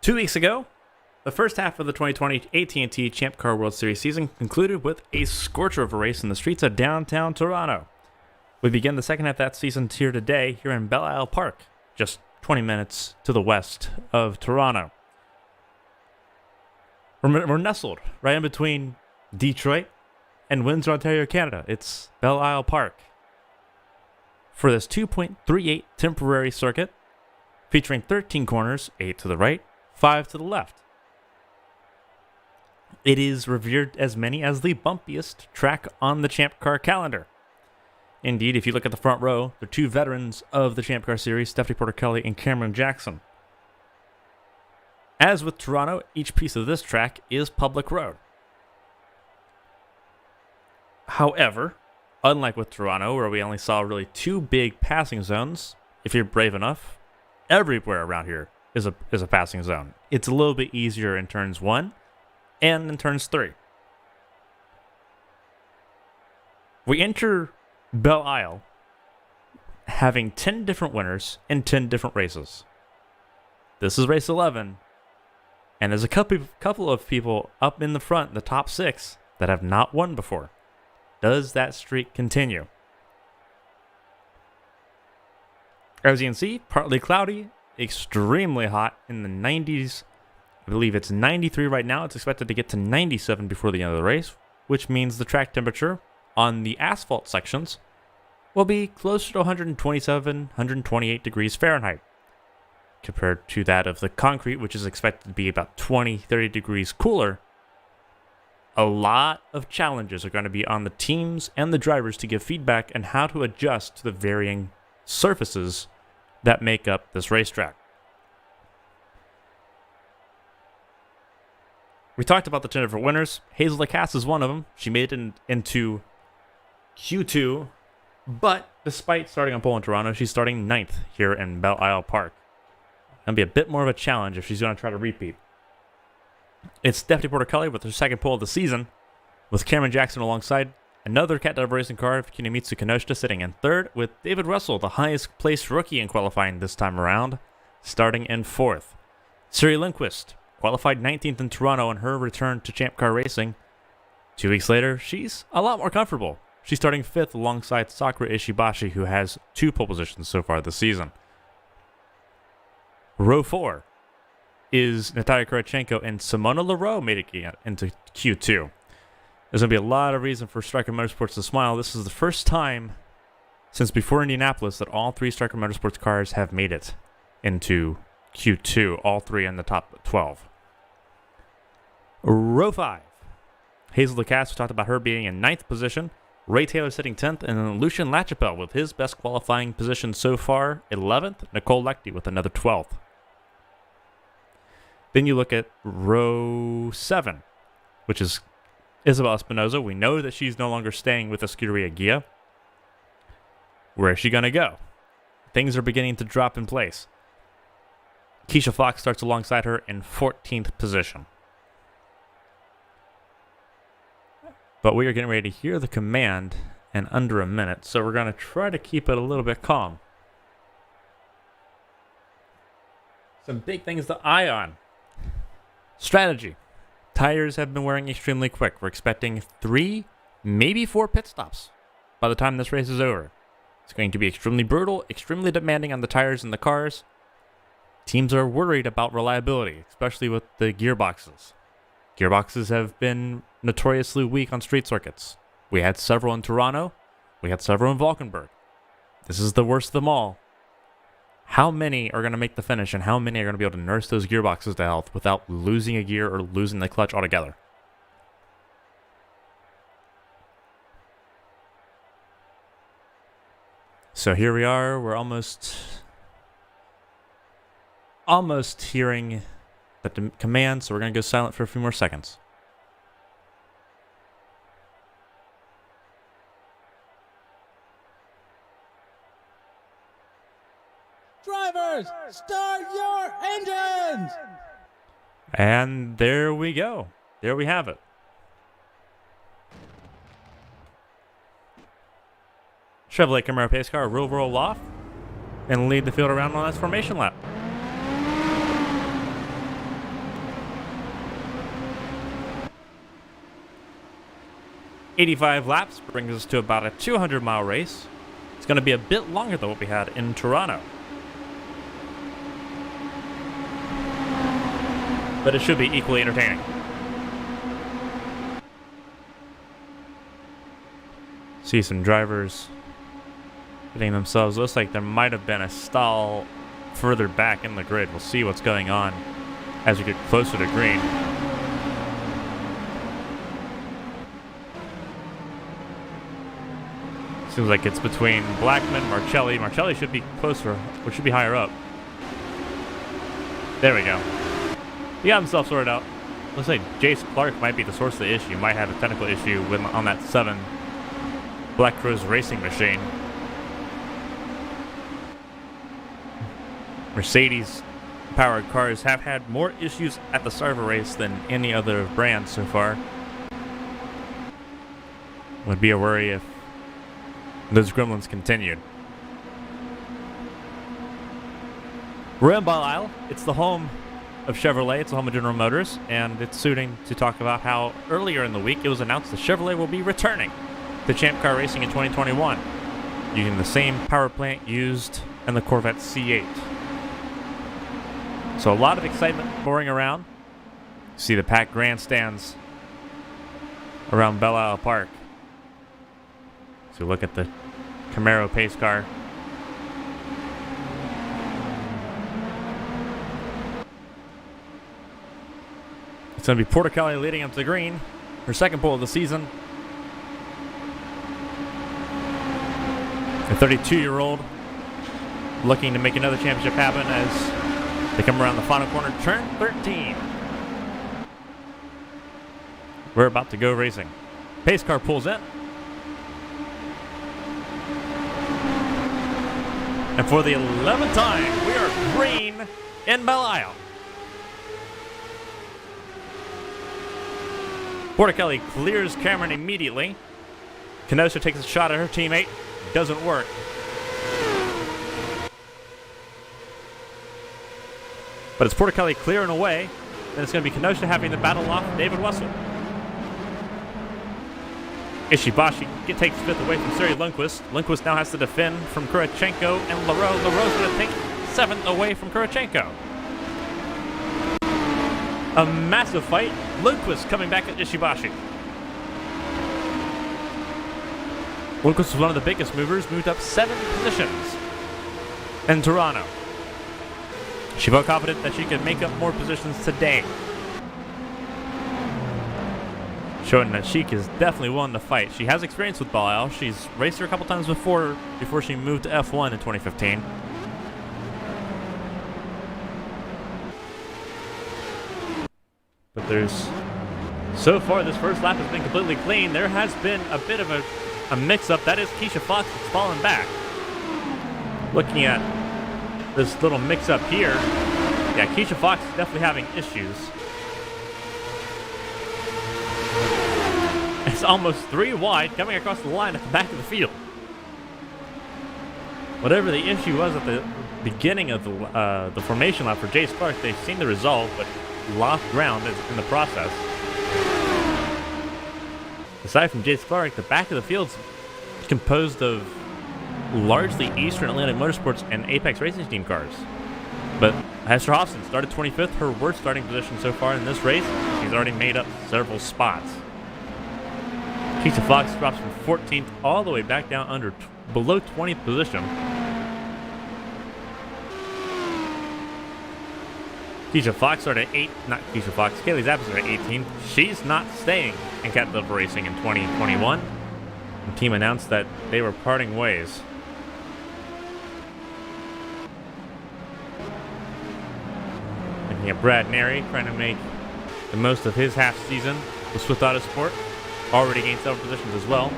2 weeks ago, the first half of the 2020 AT&T Champ Car World Series season concluded with a scorcher of a race in the streets of downtown Toronto. We begin the second half of that season here today, here in Belle Park, just 20 minutes to the west of Toronto. We're nestled right in between Detroit and Windsor, Ontario, Canada. It's Belle Park for this 2.38 temporary circuit featuring 13 corners, 8 to the right, 5 to the left. It is revered as many as the bumpiest track on the Champ Car calendar. Indeed, if you look at the front row, the two veterans of the Champ Car Series, Stephanie Porter-Kelly and Carmen Jackson. As with Toronto, each piece of this track is public road. However, unlike with Toronto, where we only saw really two big passing zones, if you're brave enough, everywhere around here is a passing zone. It's a little bit easier in turns 1 and in turns 3. We enter Belle Isle having 10 different winners in 10 different races. This is race 11, and there's a couple of people up in the front, the top 6, that have not won before. Does that streak continue? As you can see, partly cloudy, extremely hot in the 90s. I believe it's 93 right now. It's expected to get to 97 before the end of the race, which means the track temperature on the asphalt sections will be closer to 127, 128 degrees Fahrenheit, compared to that of the concrete, which is expected to be about 20, 30 degrees cooler. A lot of challenges are going to be on the teams and the drivers to give feedback on how to adjust to the varying surfaces that make up this racetrack. We talked about the 10 different winners. Hazel Lacasse is one of them. She made it into Q2, but despite starting on pole in Toronto, she's starting 9th here in Belle Isle Park. Going to be a bit more of a challenge if she's going to try to repeat. It's Stephanie Porter-Kelly with her second pole of the season, with Cameron Jackson alongside. Another Cat Dove Racing car, Kinemitsu Kinoshita, sitting in 3rd, with David Russell, the highest placed rookie in qualifying this time around, starting in 4th. Siri Lindquist qualified 19th in Toronto on her return to Champ Car Racing. 2 weeks later, she's a lot more comfortable. She's starting 5th alongside Sakura Ishibashi, who has 2 pole positions so far this season. Row 4 is Natalia Kurachenko, and Simona Leroux made it into Q2. There's going to be a lot of reason for Striker Motorsports to smile. This is the first time since before Indianapolis that all 3 Striker Motorsports cars have made it into Q2, all 3 in the top 12. Row 5. Hazel Lacasse, we talked about her being in 9th position. Ray Taylor sitting 10th, and then Lucien Lachapelle with his best qualifying position so far, 11th. Nicole Lechty with another 12th. Then you look at row 7, which is Isabel Espinoza. We know that she's no longer staying with Escuderia Ghia. Where is she going to go? Things are beginning to drop in place. Keisha Fox starts alongside her in 14th position. But we are getting ready to hear the command in under a minute, so we're going to try to keep it a little bit calm. Some big things to eye on. Strategy. Tires have been wearing extremely quick. We're expecting 3, maybe 4 pit stops by the time this race is over. It's going to be extremely brutal, extremely demanding on the tires and the cars. Teams are worried about reliability, especially with the gearboxes. Gearboxes have been notoriously weak on street circuits. We had several in Toronto. We had several in Valkenburg. This is the worst of them all. How many are going to make the finish, and how many are going to be able to nurse those gearboxes to health without losing a gear or losing the clutch altogether? So here we are. We're almost hearing the command, so we're going to go silent for a few more seconds. Drivers, start your engines! And there we go. There we have it. Chevrolet Camaro pace car will roll off and lead the field around on this formation lap. 85 laps brings us to about a 200-mile race. It's going to be a bit longer than what we had in Toronto. But it should be equally entertaining. See some drivers getting themselves. Looks like there might have been a stall further back in the grid. We'll see what's going on as we get closer to green. Seems like it's between Blackman, Marcelli. Marcelli should be closer, or should be higher up. There we go. He got himself sorted out. Looks like Jace Clark might be the source of the issue. Might have a technical issue with, on that 7 Black Crowes racing machine. Mercedes-powered cars have had more issues at the start of a race than any other brand so far. Would be a worry if those gremlins continued. We're in Belle Isle. It's the home of Chevrolet. It's the home of General Motors, and it's suiting to talk about how earlier in the week it was announced that Chevrolet will be returning to Champ Car Racing in 2021 using the same power plant used in the Corvette C8. So a lot of excitement pouring around. See the packed grandstands around Belle Isle Park. So look at the Camaro pace car. It's going to be Porticali leading up to green. Her second pole of the season. A 32-year-old looking to make another championship happen as they come around the final corner, turn 13. We're about to go racing. Pace car pulls in. And for the 11th time, we are green in Belle Isle. Porticali clears Cameron immediately. Kenosha takes a shot at her teammate. Doesn't work. But it's Porticali clearing away. Then it's going to be Kenosha having the battle off David Wessel. Ishibashi takes 5th away from Suri Lundqvist. Lundqvist now has to defend from Kurachenko and LaRoe. LaRoe's going to take 7th away from Kurachenko. A massive fight. Lundqvist coming back at Ishibashi. Lundqvist was one of the biggest movers, moved up 7 positions in Toronto. She felt confident that she could make up more positions today. Showing that Sheik is definitely willing to fight. She has experience with Belle Isle. She's raced her a couple times before she moved to F1 in 2015. But so far this first lap has been completely clean. There has been a bit of a mix-up. That is Keisha Fox that's fallen back. Looking at this little mix-up here, yeah, Keisha Fox is definitely having issues. It's almost 3 wide coming across the line at the back of the field. Whatever the issue was at the beginning of the formation lap for Jace Clark, they seem to resolve, but lost ground in the process. Aside from Jace Clark, the back of the field's composed of largely Eastern Atlantic Motorsports and Apex Racing Team cars. But Hester Hobson started 25th, her worst starting position so far in this race. She's already made up several spots. Keisha Fox drops from 14th all the way back down below 20th position. Keisha Fox started at 8, not Keisha Fox, Kaylee Zappis started at 18. She's not staying in Cat Level Racing in 2021. The team announced that they were parting ways. Looking at Brad Neri trying to make the most of his half season with Swift Autosport. Already gained several positions as well.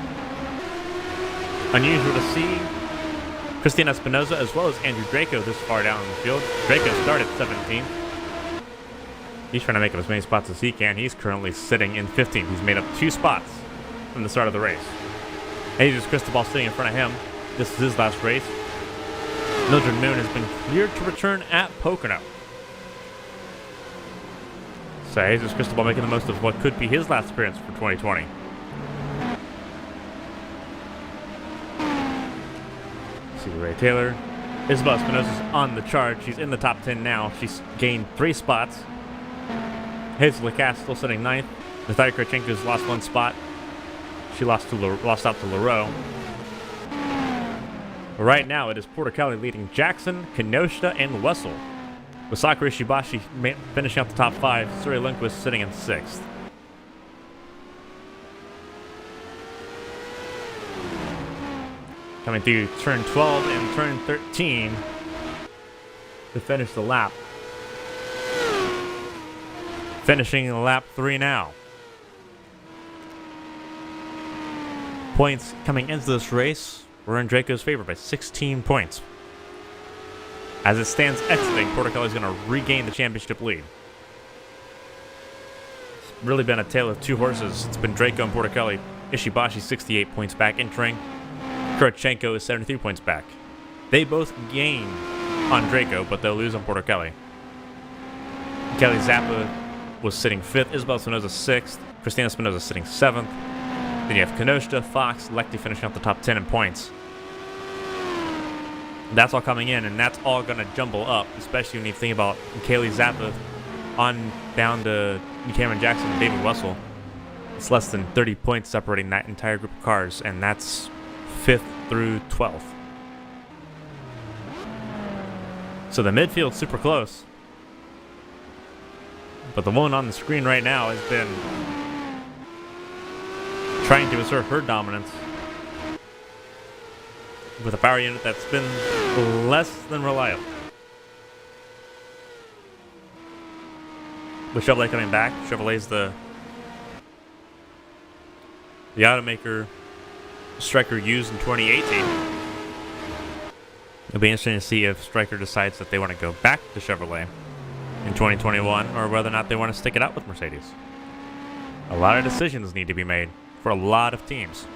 Unusual to see Christina Espinoza as well as Andrew Draco this far down in the field. Draco started 17th. He's trying to make up as many spots as he can. He's currently sitting in 15th. He's made up 2 spots from the start of the race. Jesus Cristobal sitting in front of him. This is his last race. Mildred Moon has been cleared to return at Pocono. So Jesus Cristobal making the most of what could be his last appearance for 2020. Ray Taylor. Isabel Espinosa's on the chart. She's in the top 10 now. She's gained 3 spots. Hazel Lacasse still sitting 9th. Natalia Kurchenko's lost 1 spot. She lost out to Leroux. Right now, it is Porter Kelly leading Jackson, Kenosha, and Wessel. With Sakura Ishibashi finishing out the top 5. Suri Lundquist sitting in 6th. Coming through turn 12 and turn 13 to finish the lap. Finishing lap 3 now. Points coming into this race were in Draco's favor by 16 points. As it stands exiting, Porter Kelly is going to regain the championship lead. It's really been a tale of 2 horses. It's been Draco and Porter Kelly. Ishibashi 68 points back entering. Kurchenko is 73 points back. They both gain on Draco, but they'll lose on Porter Kelly. Kelly Zappa was sitting 5th. Isabel Espinosa 6th. Christina Espinosa sitting 7th. Then you have Kenosha, Fox, Lecty finishing up the top 10 in points. That's all coming in, and that's all going to jumble up, especially when you think about Kaylee Zappa on down to Cameron Jackson and David Wessel. It's less than 30 points separating that entire group of cars, and that's 5th through 12th. So the midfield's super close. But the woman on the screen right now has been trying to assert her dominance with a power unit that's been less than reliable. With Chevrolet coming back, Chevrolet's the automaker Stryker used in 2018. It'll be interesting to see if Stryker decides that they want to go back to Chevrolet in 2021 or whether or not they want to stick it out with Mercedes. A lot of decisions need to be made for a lot of teams.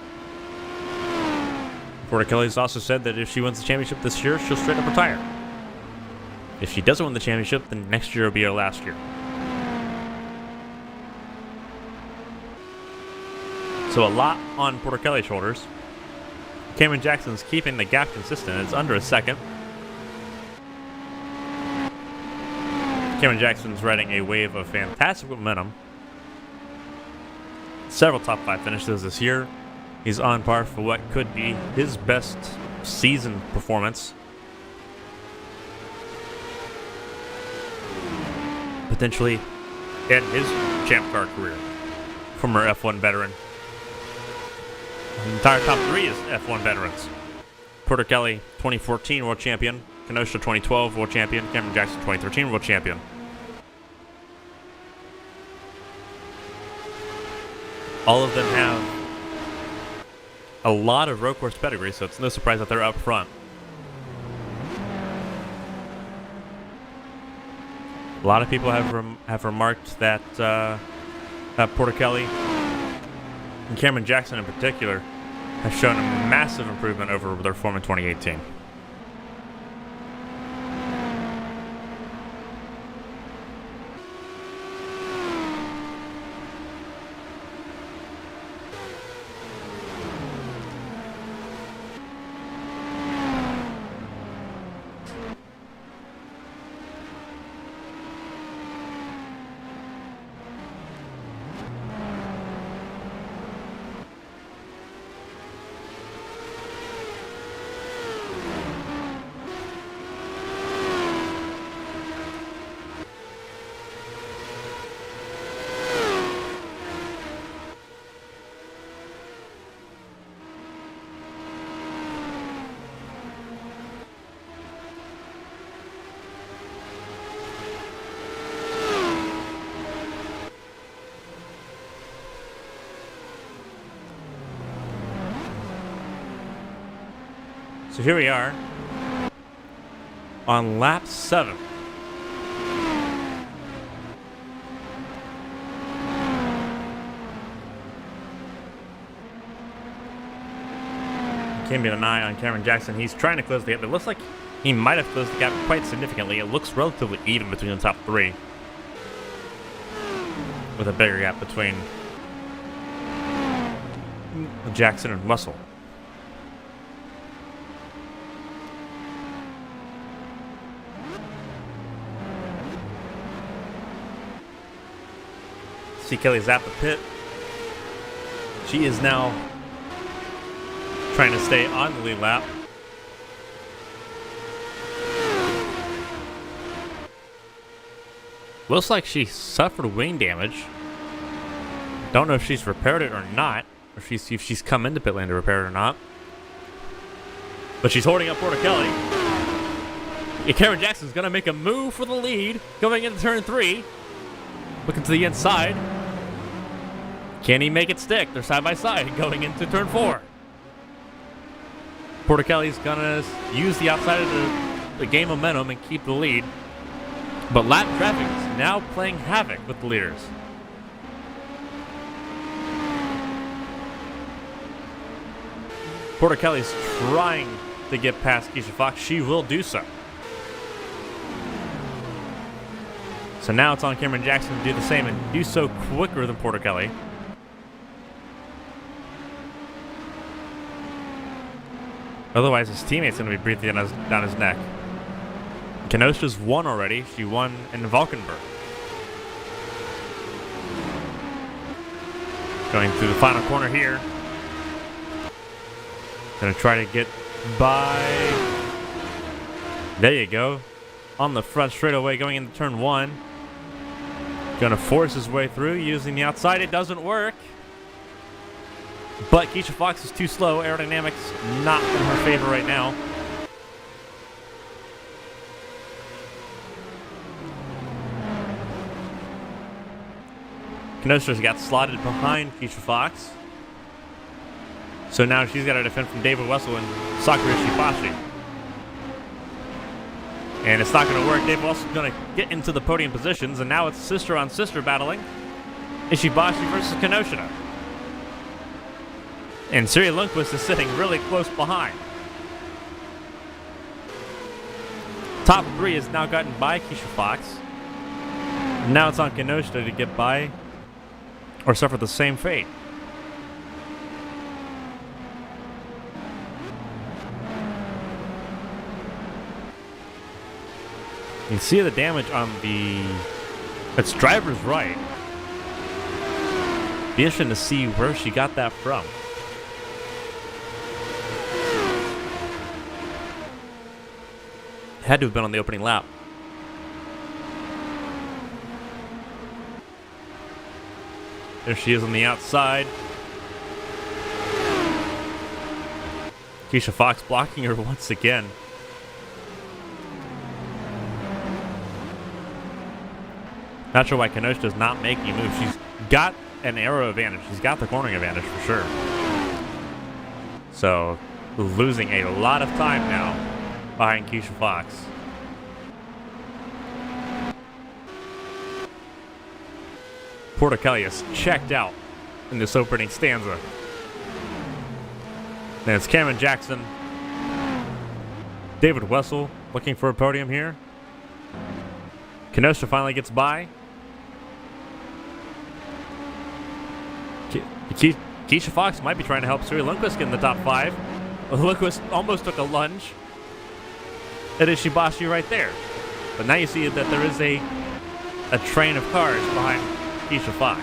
Porter Kelly's also said that if she wins the championship this year, she'll straight up retire. If she doesn't win the championship, then next year will be her last year. So a lot on Porter Kelly's shoulders. Cameron Jackson's keeping the gap consistent. It's under a second. Cameron Jackson's riding a wave of fantastic momentum. Several top 5 finishes this year. He's on par for what could be his best season performance. Potentially in his champ car career. Former F1 veteran. The entire top 3 is F1 veterans. Porter Kelly, 2014 world champion. Kenosha, 2012 world champion. Cameron Jackson, 2013 world champion. All of them have a lot of road course pedigree, so it's no surprise that they're up front. A lot of people have remarked that Porter Kelly and Cameron Jackson in particular have shown a massive improvement over their form in 2018. So here we are on lap 7. Keeping an eye on Cameron Jackson. He's trying to close the gap. It looks like he might have closed the gap quite significantly. It looks relatively even between the top 3, with a bigger gap between Jackson and Russell. See Kelly's at the pit. She is now trying to stay on the lead lap. Looks like she suffered wing damage. Don't know if she's repaired it or not, or if she's come into pit lane to repair it or not. But she's holding up Porticelli. And Cameron Jackson's going to make a move for the lead going into turn 3. Looking to the inside. Can he make it stick? They're side by side going into turn 4. Porticelli's going to use the outside of the gain momentum and keep the lead. But lap traffic is now playing havoc with the leaders. Porticelli's trying to get past Keisha Fox. She will do so. So now it's on Cameron Jackson to do the same and do so quicker than Porticelli. Otherwise, his teammate's going to be breathing down his neck. Kenosha's won already. She won in Valkenburg. Going through the final corner here. Gonna try to get by. There you go. On the front straightaway going into turn 1. Gonna force his way through using the outside. It doesn't work. But Keisha Fox is too slow. Aerodynamics not in her favor right now. Kenosha's got slotted behind Keisha Fox. So now she's got to defend from David Wessel and Sakura Ishibashi. And it's not going to work. David Wessel's going to get into the podium positions, and now it's sister on sister battling. Ishibashi versus Kenosha. And Siri Lundquist is sitting really close behind. Top 3 has now gotten by Keisha Fox. Now it's on Kenosha to get by or suffer the same fate. You can see the damage on the... It's driver's right. Be interesting to see where she got that from. Had to have been on the opening lap. There she is on the outside. Keisha Fox blocking her once again. Not sure why Kenosha does not make a move. She's got an aero advantage. She's got the cornering advantage for sure. So, losing a lot of time now behind Keisha Fox. Porticelli is checked out in this opening stanza. Then it's Cameron Jackson. David Wessel looking for a podium here. Kenosha finally gets by. Keisha Fox might be trying to help Siri Lundquist get in the top 5. Lundquist almost took a lunge. It is Ishibashi right there. But now you see that there is a train of cars behind Keisha Fox.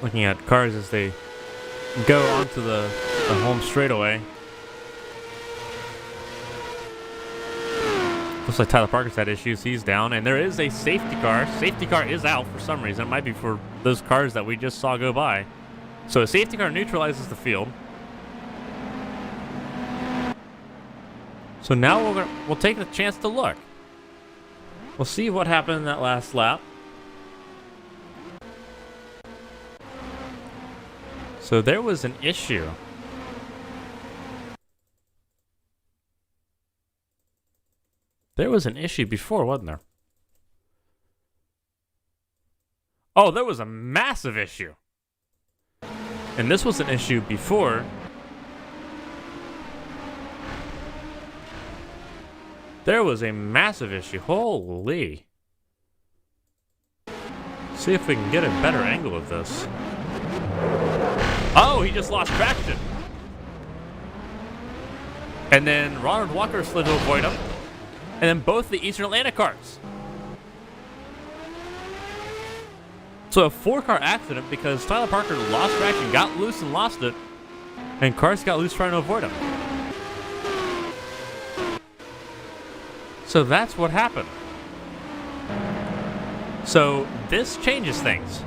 Looking at cars as they go onto the home straightaway. Looks like Tyler Parker's had issues. He's down. And there is a safety car. Safety car is out for some reason. It might be for those cars that we just saw go by. So a safety car neutralizes the field. So now we'll take the chance to look. We'll see what happened in that last lap. So there was an issue. There was an issue before, wasn't there? Oh, there was a massive issue. And this was an issue before. There was a massive issue. Holy. See if we can get a better angle of this. Oh, he just lost traction. And then Ronald Walker slid to avoid him. And then both the Eastern Atlanta cars. So a 4-car accident because Tyler Parker lost traction, got loose and lost it. And cars got loose trying to avoid him. So that's what happened. So this changes things.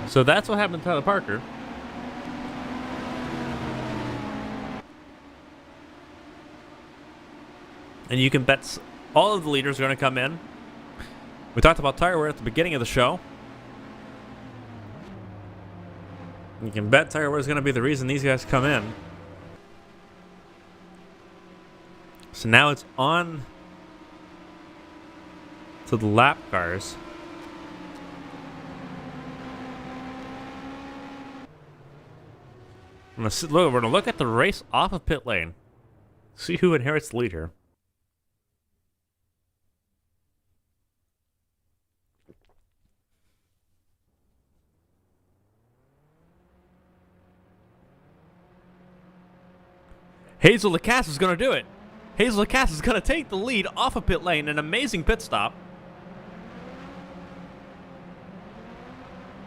So that's what happened to Tyler Parker. And you can bet all of the leaders are going to come in. We talked about tire wear at the beginning of the show. You can bet tire wear is going to be the reason these guys come in. So now it's on to the lap cars. We're going to look at the race off of pit lane. See who inherits the lead here. Hazel Lacasse is going to do it. Hazel Lacasse is going to take the lead off of pit lane. An amazing pit stop.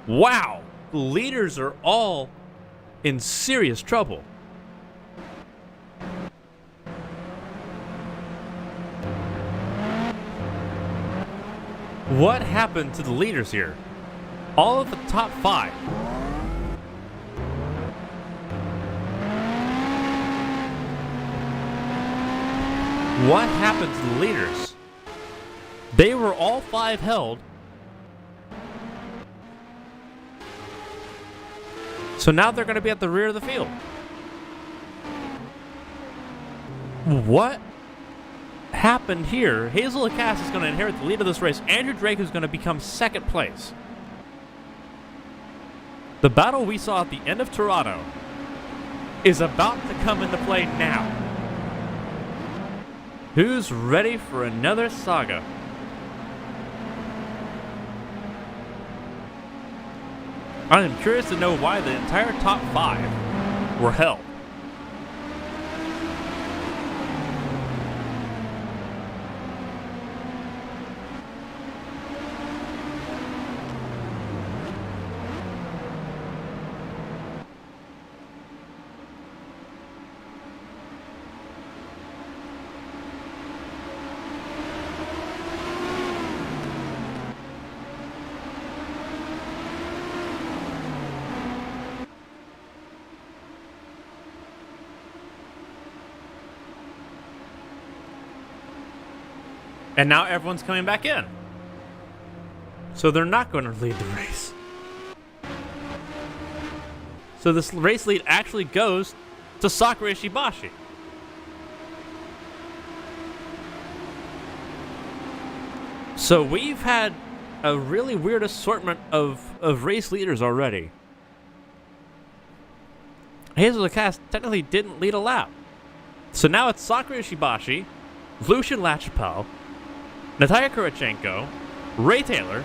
Wow. The leaders are all in serious trouble. What happened to the leaders here? All of the top 5. What happened to the leaders? They were all 5 held. So now they're going to be at the rear of the field. What happened here? Hazel Lacasse is going to inherit the lead of this race. Andrew Drake is going to become second place. The battle we saw at the end of Toronto is about to come into play now. Who's ready for another saga? I am curious to know why the entire top 5 were held. And now everyone's coming back in. So they're not going to lead the race. So this race lead actually goes to Sakura Ishibashi. So we've had a really weird assortment of race leaders already. Hazel Lacasse technically didn't lead a lap. So now it's Sakura Ishibashi, Lucian LaChapelle, Natalia Kurachenko, Ray Taylor,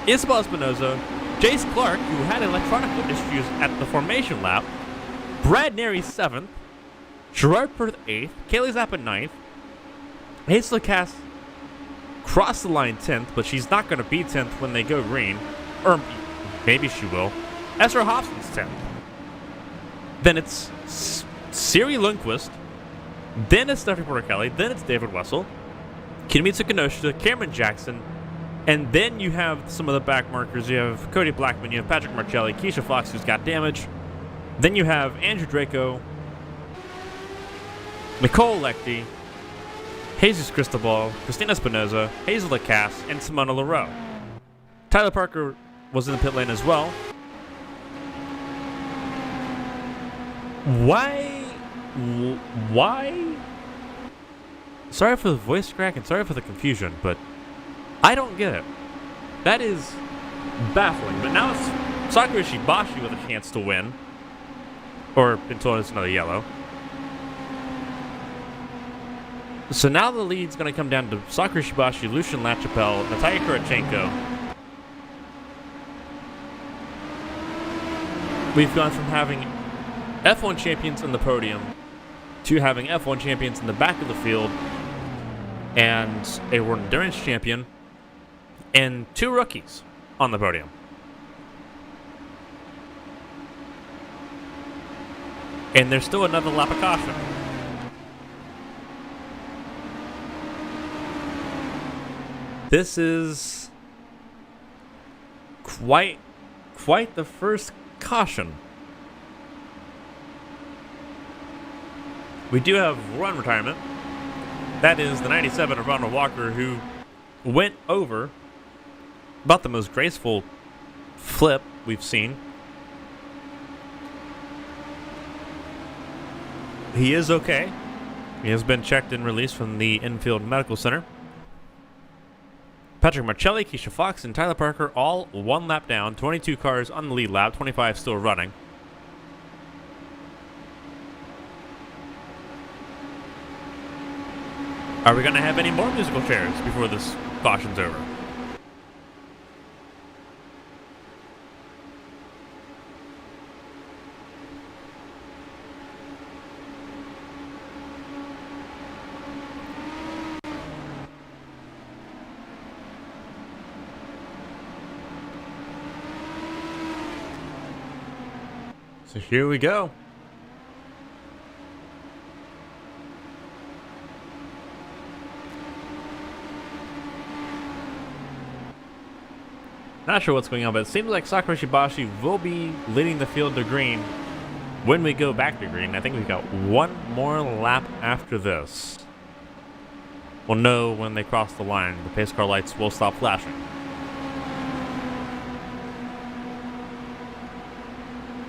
Isabel Espinoza, Jace Clark, who had electronic issues at the formation lap, Brad Neri 7th, Gerard Perth 8th, Kaylee Zappa 9th, Hazel Lacasse crossed the line 10th, but she's not going to be 10th when they go green. Or maybe she will. Ezra Hobson's 10th. Then it's Siri Lundquist. Then it's Stephanie Porter Kelly. Then it's David Wessel. Kinemitsu Kenoshita, Cameron Jackson, and then you have some of the back markers. You have Cody Blackman, you have Patrick Marcelli, Keisha Fox, who's got damage. Then you have Andrew Draco, Nicole Leckie, Jesus Cristobal, Christina Espinoza, Hazel Lacasse, and Simona Leroux. Tyler Parker was in the pit lane as well. Why? Sorry for the voice crack and sorry for the confusion, but I don't get it. That is baffling. But now it's Sakura Ishibashi with a chance to win. Or until it's another yellow. So now the lead's going to come down to Sakura Shibashi, Lucian Lachapelle, Natalia Kurachenko. We've gone from having F1 champions in the podium to having F1 champions in the back of the field and a World Endurance champion and 2 rookies on the podium. And there's still another lap of caution. This is quite the first caution. We do have run retirement. That is the 97 of Ronald Walker, who went over about the most graceful flip we've seen. He is okay. He has been checked and released from the infield medical center. Patrick Marcelli, Keisha Fox, and Tyler Parker all 1 lap down. 22 cars on the lead lap, 25 still running. Are we going to have any more musical chairs before this caution's over? So here we go. Not sure what's going on, but it seems like Sakura Shibashi will be leading the field to green when we go back to green. I think we've got 1 more lap after this. We'll know when they cross the line. The pace car lights will stop flashing.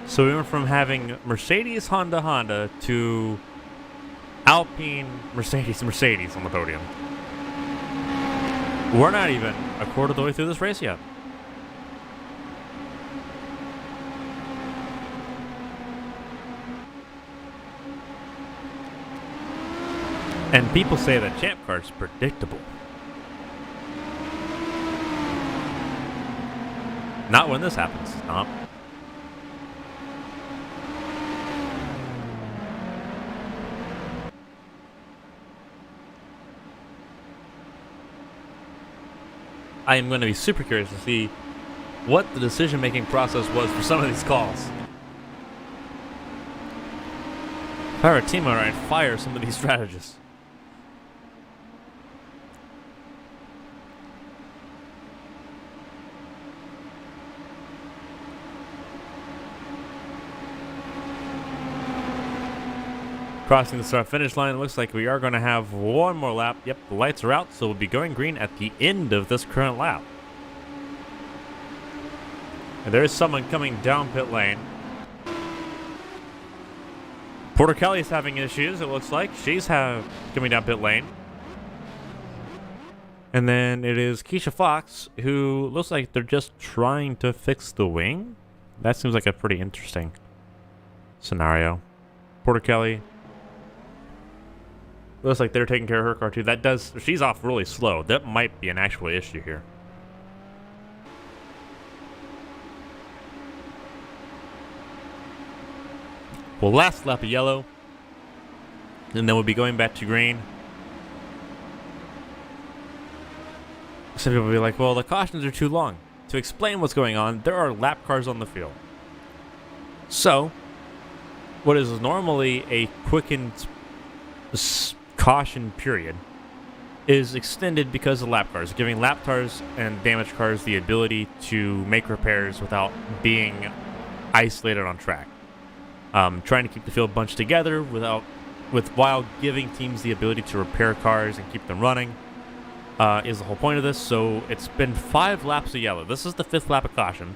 So we went from having Mercedes, Honda to Alpine, Mercedes on the podium. We're not even a quarter of the way through this race yet. And people say that Champ Car's predictable. Not when this happens, Tom. I am going to be super curious to see what the decision-making process was for some of these calls. If I were a team owner, I'd fire some of these strategists. Crossing the start-finish line, it looks like we are going to have 1 more lap. Yep, the lights are out, so we'll be going green at the end of this current lap. And there is someone coming down pit lane. Porter Kelly's having issues, it looks like. She's coming down pit lane. And then it is Keisha Fox, who looks like they're just trying to fix the wing. That seems like a pretty interesting scenario. Porter Kelly. Looks like they're taking care of her car too. She's off really slow. That might be an actual issue here. Well, last lap of yellow. And then we'll be going back to green. Some people will be like, well, the cautions are too long. To explain what's going on, there are lap cars on the field. So, what is normally a quickened caution period is extended because of lap cars, giving lap cars and damaged cars the ability to make repairs without being isolated on track. Trying to keep the field bunched together while giving teams the ability to repair cars and keep them running is the whole point of this. So it's been 5 laps of yellow. This is the 5th lap of caution.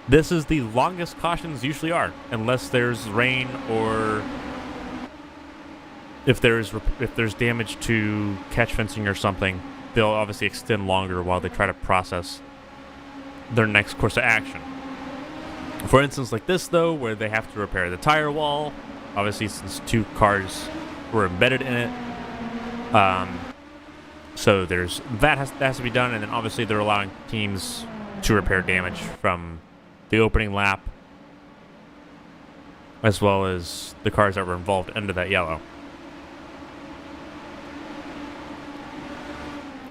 This is the longest cautions usually are, unless there's rain or if there's damage to catch fencing or something. They'll obviously extend longer while they try to process their next course of action. For instance, like this though, where they have to repair the tire wall, obviously since 2 cars were embedded in it. So there's that has to be done, and then obviously they're allowing teams to repair damage from the opening lap, as well as the cars that were involved under that yellow.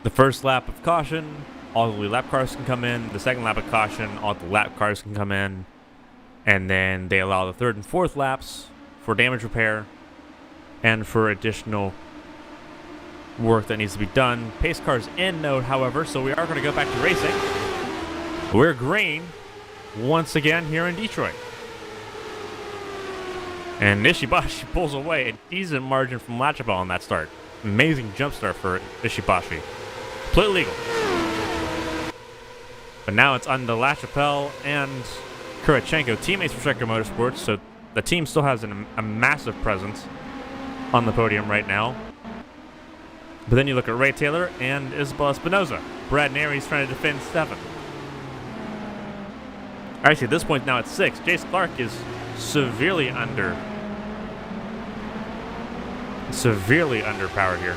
The first lap of caution, all the lap cars can come in. The second lap of caution, all the lap cars can come in. And then they allow the third and fourth laps for damage repair and for additional work that needs to be done. Pace cars in note, however, so we are going to go back to racing. We're green once again here in Detroit. And Ishibashi pulls away a decent margin from LaChapelle on that start. Amazing jump start for Ishibashi. Completely legal. But now it's on the LaChapelle and Kurachenko, teammates for Checker Motorsports, so the team still has a massive presence on the podium right now. But then you look at Ray Taylor and Isabel Espinoza. Brad Nery's trying to defend 7th. Actually, at this point now it's 6. Jace Clark is severely underpowered here.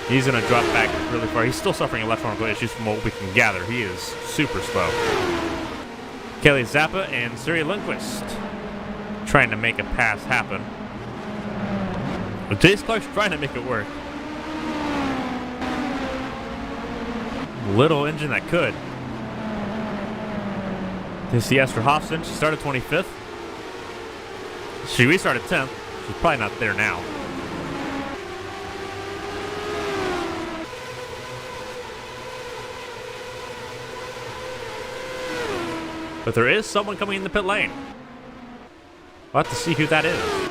He's going to drop back really far. He's still suffering electrical issues from what we can gather. He is super slow. Kelly Zappa and Suri Lundquist trying to make a pass happen. But Jace Clark's trying to make it work. Little engine that could. This is Esther Hofson. She started 25th. She restarted 10th. She's probably not there now. But there is someone coming in the pit lane. We'll have to see who that is.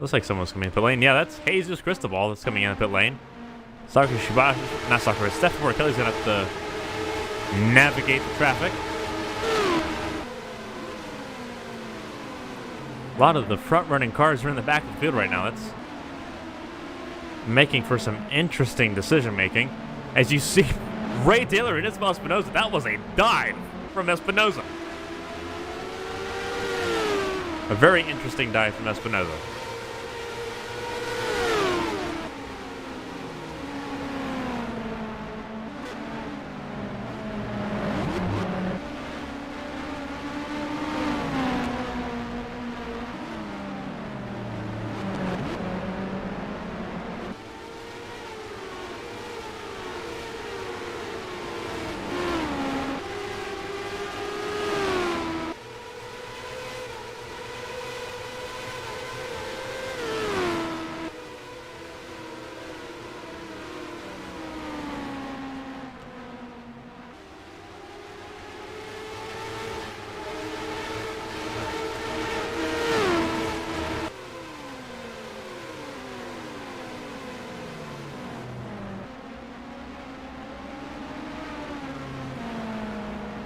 Looks like someone's coming in the pit lane. Yeah, that's Jesus Cristobal that's coming in the pit lane. Sakura Shibashi, not Sakura, Steph Kelly's gonna have to navigate the traffic. A lot of the front-running cars are in the back of the field right now. That's making for some interesting decision-making. As you see, Ray Taylor and Isabel Espinoza, that was a dive from Espinoza. A very interesting dive from Espinoza.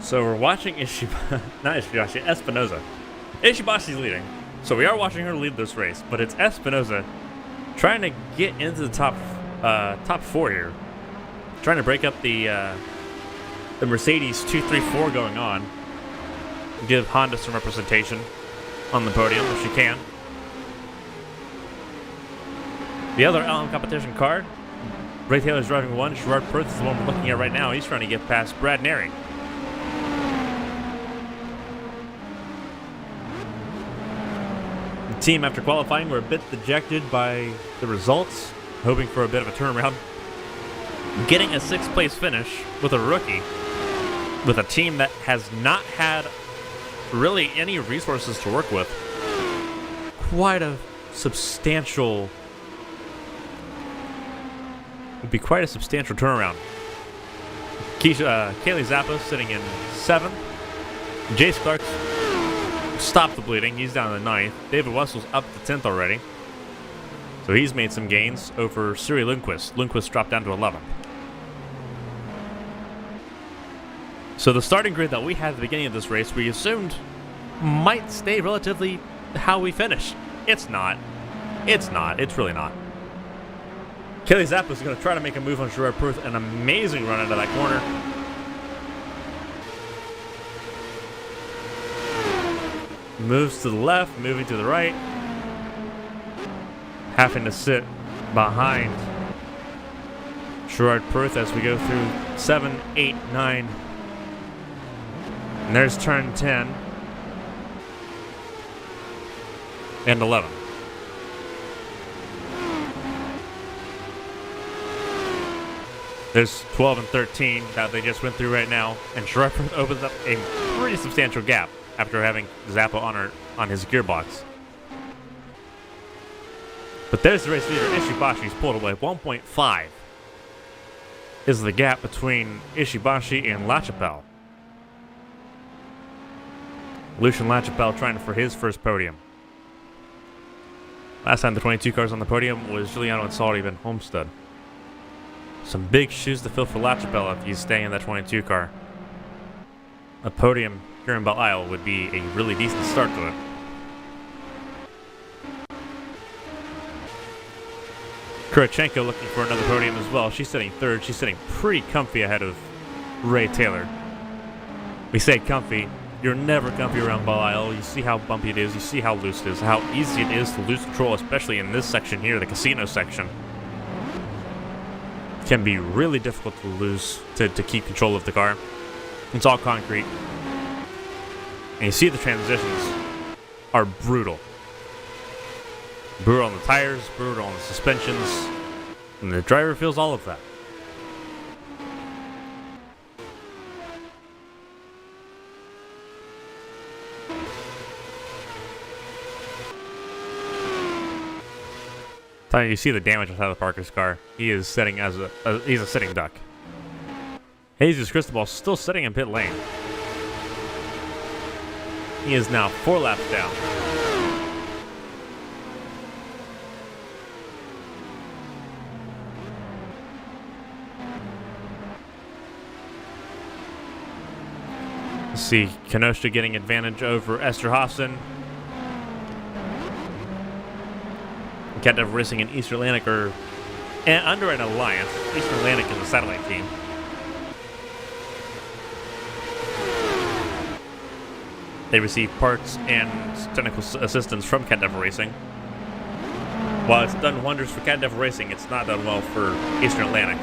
So we're watching Espinoza. Ishibashi's leading. So we are watching her lead this race, but it's Espinoza trying to get into the top 4 here. Trying to break up the Mercedes 234 going on. Give Honda some representation on the podium if she can. The other LM competition car, Ray Taylor's driving 1. Gerard Perth is the one we're looking at right now. He's trying to get past Brad Nery. The team, after qualifying, were a bit dejected by the results, hoping for a bit of a turnaround. Getting a 6th place finish with a rookie, with a team that has not had really any resources to work with. Quite a substantial... would be quite a substantial turnaround. Kaylee Zappa sitting in 7th. Jace Clark stopped the bleeding. He's down to 9th. David Wessel's up to 10th already. So he's made some gains over Suri Lundquist. Lundquist dropped down to 11th. So the starting grid that we had at the beginning of this race, we assumed might stay relatively how we finished. It's not. It's not. It's really not. Kelly Zappa is going to try to make a move on Gerard Perth. An amazing run into that corner. Moves to the left, moving to the right. having to sit behind Gerard Perth as we go through 7, 8, 9. And there's turn 10 and 11. There's 12 and 13 that they just went through right now, and Gerard Perth opens up a pretty substantial gap after having Zappa on his gearbox. But there's the race leader, Ishibashi's pulled away. 1.5 is the gap between Ishibashi and LaChapelle. Lucien LaChapelle trying for his first podium. Last time the 22 cars on the podium was Giuliano and Sullivan Homestead. Some big shoes to fill for LaChapelle if he's staying in that 22 car. A podium here in Belle Isle would be a really decent start to it. Kurachenko looking for another podium as well. She's sitting third. She's sitting pretty comfy ahead of Ray Taylor. We say comfy. You're never comfy around Belle Isle. You see how bumpy it is. You see how loose it is. How easy it is to lose control, especially in this section here, the casino section. It can be really difficult to lose, to keep control of the car. It's all concrete. And you see the transitions are brutal. Brutal on the tires, brutal on the suspensions, and the driver feels all of that. You see the damage outside of Parker's car. He is sitting as he's a sitting duck. Jesus Cristobal still sitting in pit lane. He is now 4 laps down. Let's see, Kenosha getting advantage over Esterhofsen. Cat Dev Racing and Eastern Atlantic are under an alliance. Eastern Atlantic is a satellite team. They receive parts and technical assistance from Cat Dev Racing. While it's done wonders for Cat Dev Racing, it's not done well for Eastern Atlantic.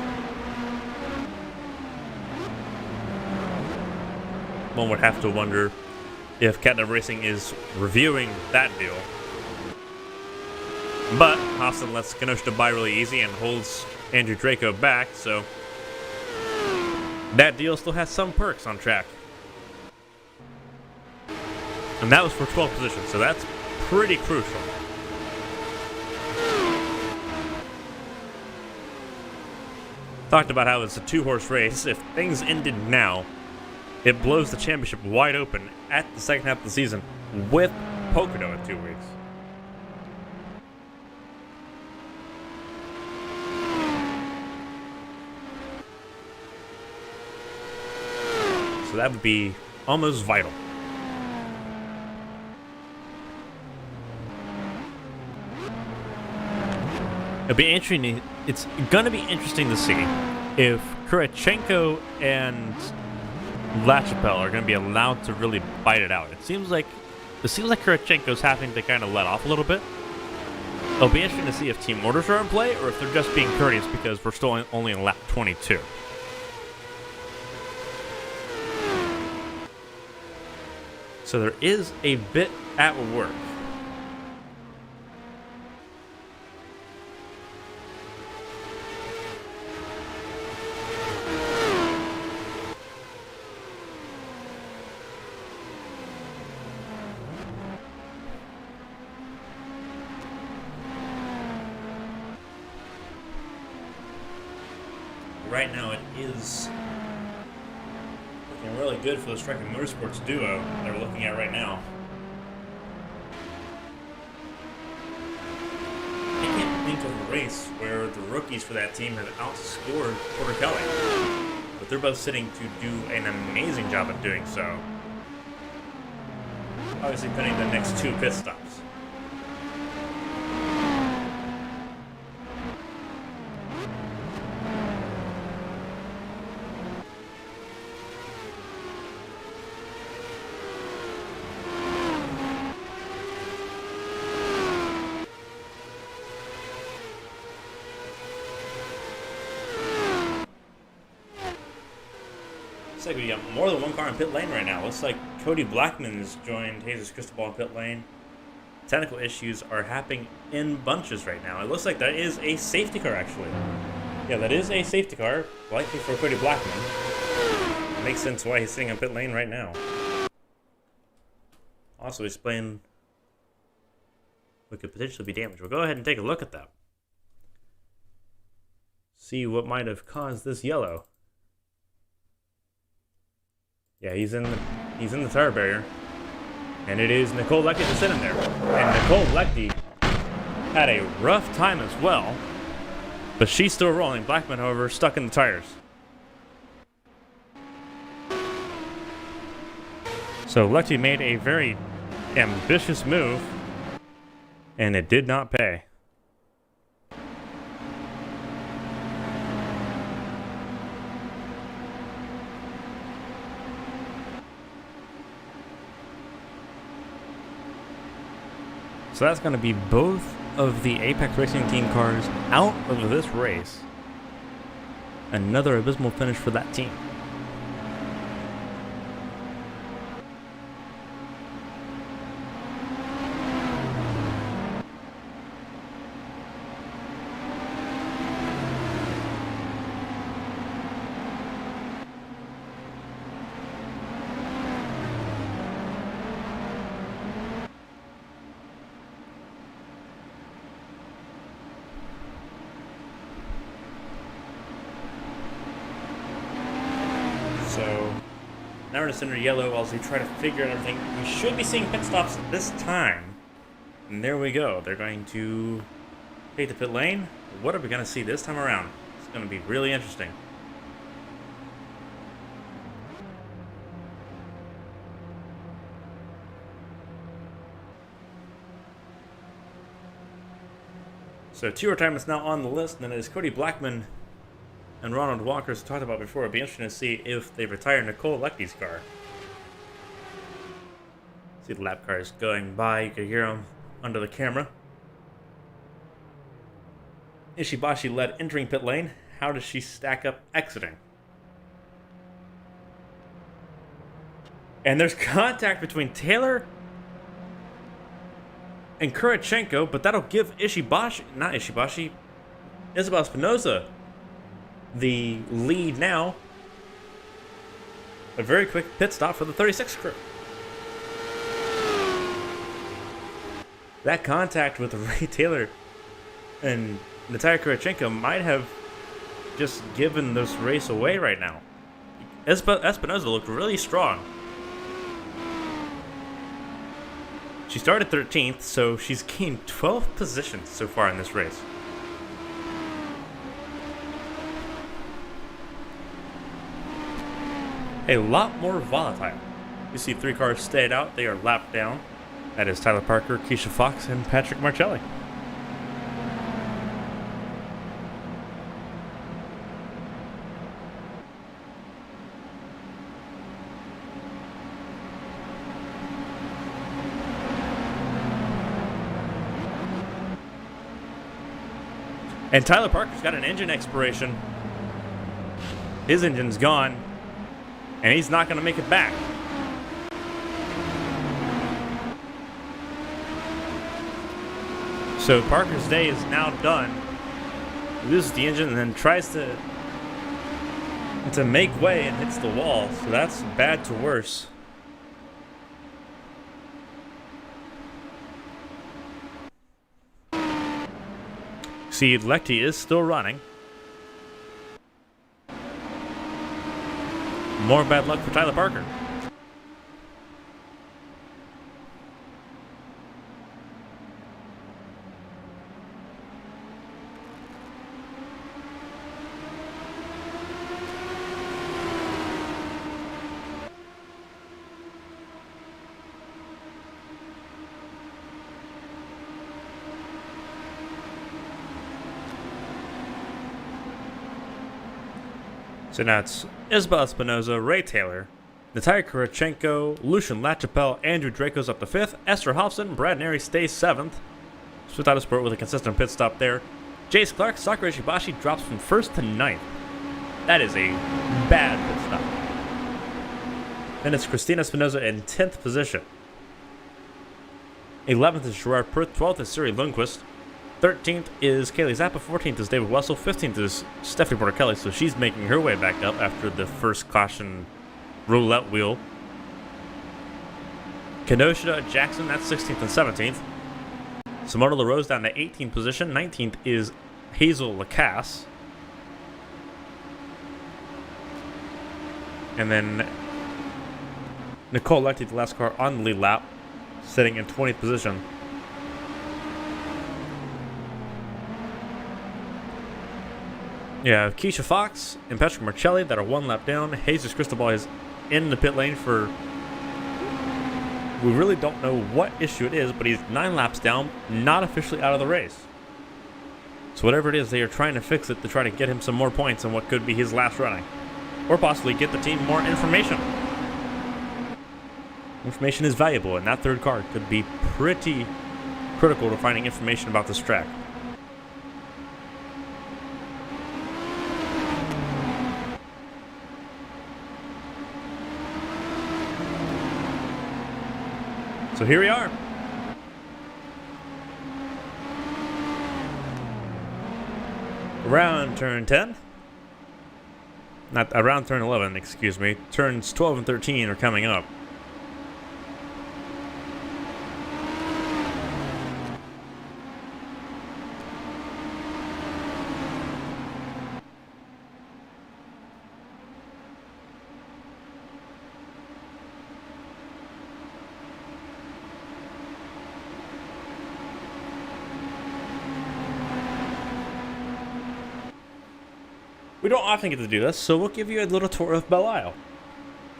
One would have to wonder if Cat Dev Racing is reviewing that deal. But Austin lets Kenosha buy really easy and holds Andrew Draco back, so that deal still has some perks on track. And that was for 12th position, so that's pretty crucial. Talked about how it's a 2-horse race. If things ended now, it blows the championship wide open at the second half of the season with Pocono in 2 weeks. So that would be almost vital. It'll be interesting. It's going to be interesting to see if Kurachenko and LaChapelle are going to be allowed to really bite it out. It seems like Kurachenko's having to kind of let off a little bit. It'll be interesting to see if team orders are in play or if they're just being courteous because we're still only in lap 22. So there is a bit at work. Right now it is looking really good for the Striking Motorsports duo that we're looking at right now. I can't think of a race where the rookies for that team have outscored Porter Kelly, but they're both sitting to do an amazing job at doing so. Obviously pinning the next 2 pit stops. like we got more than one car in pit lane right now. Looks like Cody Blackman has joined Jesus Cristobal in pit lane. Technical issues are happening in bunches right now. It looks like that is a safety car, actually. Yeah, that is a safety car, likely for Cody Blackman. Makes sense why he's sitting in pit lane right now. Also explain what could potentially be damaged. We'll go ahead and take a look at that. See what might have caused this yellow. Yeah, he's in the tire barrier. And it is Nicole Leckie that's sitting there. And Nicole Leckie had a rough time as well. But she's still rolling. Blackman, however, stuck in the tires. So Leckie made a very ambitious move. And it did not pay. So that's going to be both of the Apex Racing Team cars out of this race. Another abysmal finish for that team. So now we're in center yellow as we try to figure out everything. We should be seeing pit stops this time. And there we go. They're going to take the pit lane. What are we going to see this time around? It's going to be really interesting. So 2 retirements now on the list, and it is Cody Blackman and Ronald Walker, as talked about before. It'd be interesting to see if they retire Nicole Leckie's car. See the lap cars going by. You can hear them under the camera. Ishibashi led entering pit lane. How does she stack up exiting? And there's contact between Taylor and Kurachenko, but that'll give Isabel Espinosa the lead now. A very quick pit stop for the 36 crew. That contact with Ray Taylor and Natalia Kurachenko might have just given this race away right now. Espinosa looked really strong. She started 13th, so she's gained 12 positions so far in this race. A lot more volatile. You see 3 cars stayed out. They are lapped down. That is Tyler Parker, Keisha Fox, and Patrick Marcelli. And Tyler Parker's got an engine expiration. His engine's gone. And he's not going to make it back. So Parker's day is now done. He loses the engine and then tries to make way and hits the wall. So that's bad to worse. See, Leckie is still running. More bad luck for Tyler Parker. So now it's Isabel Espinosa, Ray Taylor, Natalia Kurachenko, Lucian Lachapelle, Andrew Draco's up to 5th, Esther Hobson, Brad Neri stays 7th. Switch out of sport with a consistent pit stop there. Jace Clark, Sakura Ishibashi drops from 1st to 9th. That is a bad pit stop. Then it's Christina Espinoza in 10th position. 11th is Gerard Perth. 12th is Siri Lundquist. 13th is Kaylee Zappa. 14th is David Wessel. 15th is Stephanie Porter Kelly. So she's making her way back up after the first caution roulette wheel. Kenosha Jackson, that's 16th and 17th. Simona LaRose down to 18th position. 19th is Hazel Lacasse. And then Nicole Lectie, the last car on the lead lap, sitting in 20th position. Yeah, Keisha Fox and Patrick Marcelli that are one lap down. Jesus Cristobal is in the pit lane for... We really don't know what issue it is, but he's 9 laps down, not officially out of the race. So whatever it is, they are trying to fix it to try to get him some more points in what could be his last running. Or possibly get the team more information. Information is valuable, and that third car could be pretty critical to finding information about this track. So here we are. Around turn 10. Not around turn 11, excuse me. Turns 12 and 13 are coming up. We don't often get to do this, so we'll give you a little tour of Belle Isle.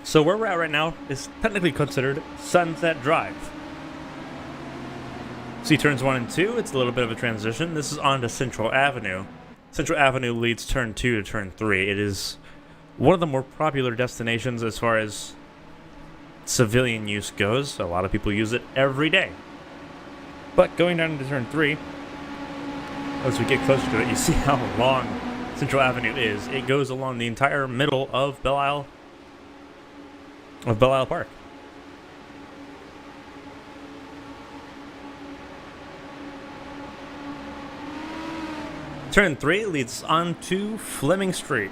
So where we're at right now is technically considered Sunset Drive. See turns 1 and 2, it's a little bit of a transition. This is onto Central Avenue. Central Avenue leads turn 2 to turn 3. It is one of the more popular destinations as far as civilian use goes. A lot of people use it every day. But going down into turn 3, as we get closer to it, you see how long Central Avenue is. It goes along the entire middle of Belle Isle Park. Turn 3 leads on to Fleming Street.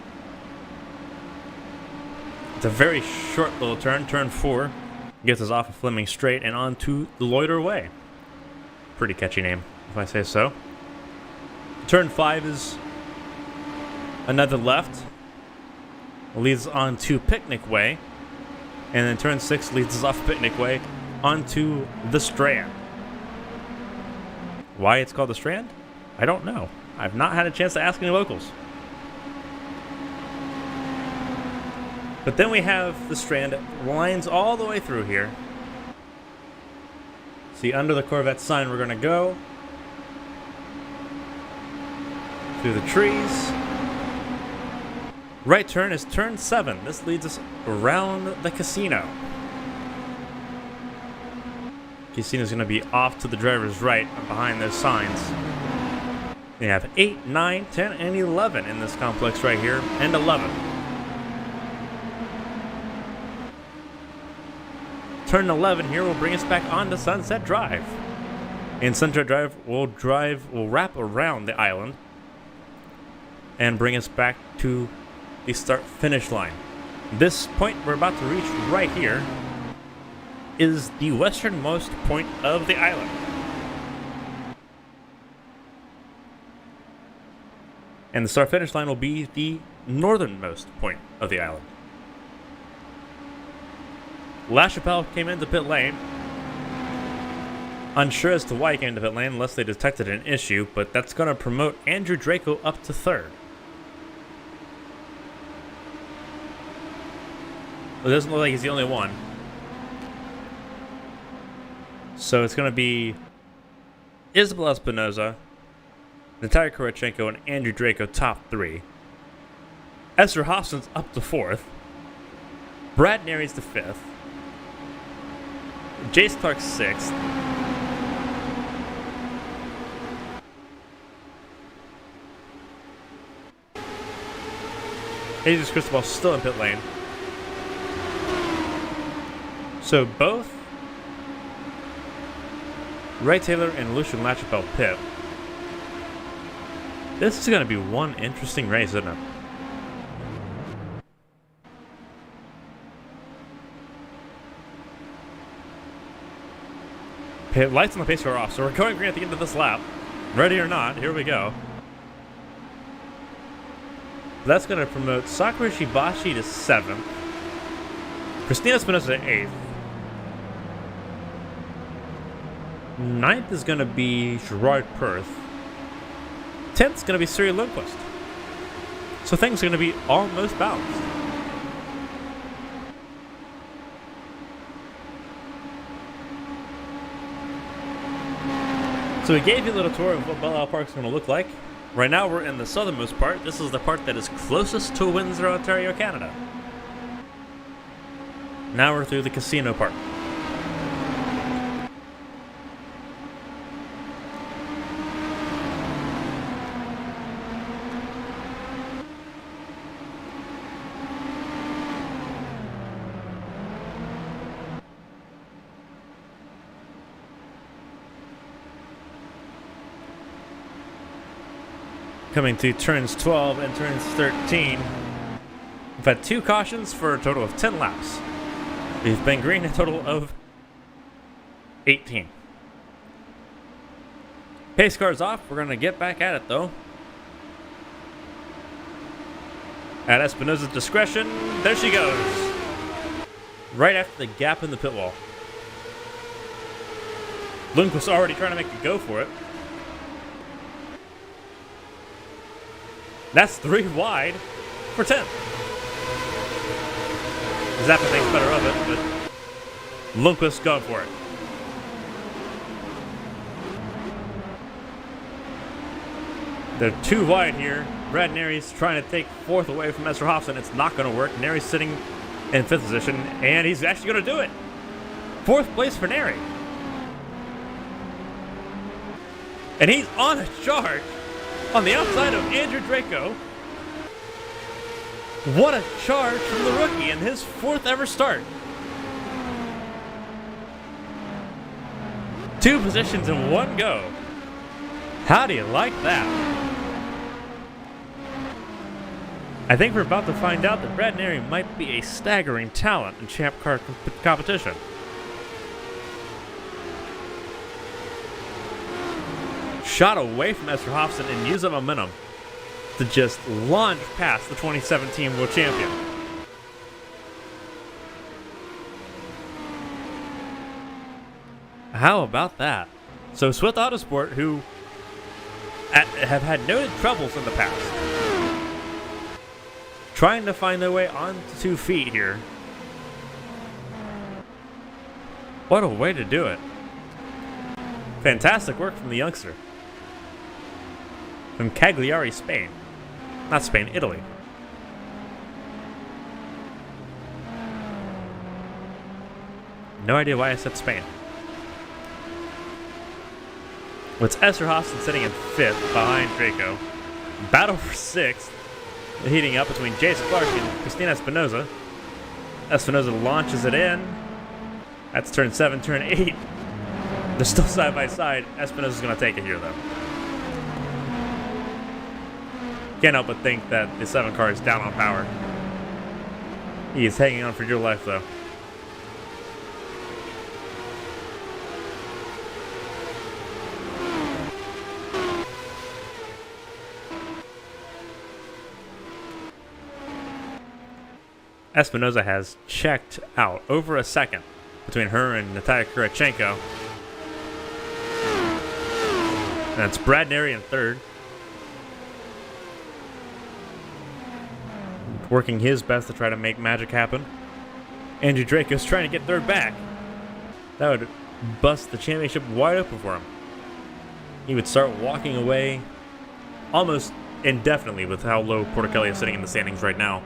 It's a very short little turn. Turn 4 gets us off of Fleming Street and onto Loiter Way. Pretty catchy name, if I say so. Turn 5 is another left, leads on to Picnic Way, and then turn 6 leads us off Picnic Way onto the Strand. Why it's called the Strand? I don't know. I've not had a chance to ask any locals. But then we have the Strand that winds all the way through here. See, under the Corvette sign we're going to go through the trees. Right turn is turn 7. This leads us around the casino. Casino's going to be off to the driver's right behind those signs. We have 8, 9, 10, and 11 in this complex right here, and 11. Turn 11 here will bring us back onto Sunset Drive. And Sunset Drive will wrap around the island and bring us back to the start-finish line. This point we're about to reach right here is the westernmost point of the island. And the start-finish line will be the northernmost point of the island. La Chapelle came into pit lane. Unsure as to why he came into pit lane unless they detected an issue, but that's going to promote Andrew Draco up to 3rd. It doesn't look like he's the only one. So it's going to be Isabel Espinoza, Natalia Korachenko, and Andrew Draco top 3. Esther Hobson's up to 4th. Brad Nary's to 5th. Jace Clark's 6th. Jesus Cristobal's still in pit lane. So both Ray Taylor and Lucian Lachapelle pit. This is going to be one interesting race, isn't it? Pit lights on the pace car off, so we're going green at the end of this lap. Ready or not, here we go. That's going to promote Sakura Shibashi to 7th. Christina Espinosa to 8th. 9th is going to be Gerard Perth. 10th is going to be Siri Lundquist. So things are going to be almost balanced. So we gave you a little tour of what Belle Isle Park is going to look like. Right now we're in the southernmost part. This is the part that is closest to Windsor, Ontario, Canada. Now we're through the casino part. Coming to turns 12 and turns 13. We've had 2 cautions for a total of 10 laps. We've been green a total of 18. Pace car's off. We're going to get back at it, though. At Espinosa's discretion, there she goes. Right after the gap in the pit wall. Lundquist already trying to make a go for it. That's 3 wide for 10th. Zappa thinks better of it, but Lundquist going for it. They're 2 wide here. Brad Neri's trying to take 4th away from Esther Hofson. It's not going to work. Neri's sitting in 5th position, and he's actually going to do it. 4th place for Neri. And he's on a charge on the outside of Andrew Draco. What a charge from the rookie in his 4th ever start. 2 positions in 1 go. How do you like that? I think we're about to find out that Brad Neri might be a staggering talent in Champ Car competition. Shot away from Esther Hofson and used that momentum to just launch past the 2017 world champion. How about that? So Swift Autosport, who have had noted troubles in the past, trying to find their way onto 2 feet here. What a way to do it. Fantastic work from the youngster. From Cagliari, Spain. Not Spain, Italy. No idea why I said Spain. With Esther Hofson sitting in 5th behind Draco. Battle for 6th. Heating up between Jace Clark and Christina Espinosa. Espinosa launches it in. That's turn 7, turn 8. They're still side by side. Espinosa's going to take it here, though. Can't help but think that the 7 car is down on power. He is hanging on for dear life, though. Espinosa has checked out over a second between her and Natalia Kurachenko. That's Brad Neri in 3rd. Working his best to try to make magic happen. Andrew Draco's trying to get 3rd back. That would bust the championship wide open for him. He would start walking away almost indefinitely with how low Porticelli is sitting in the standings right now.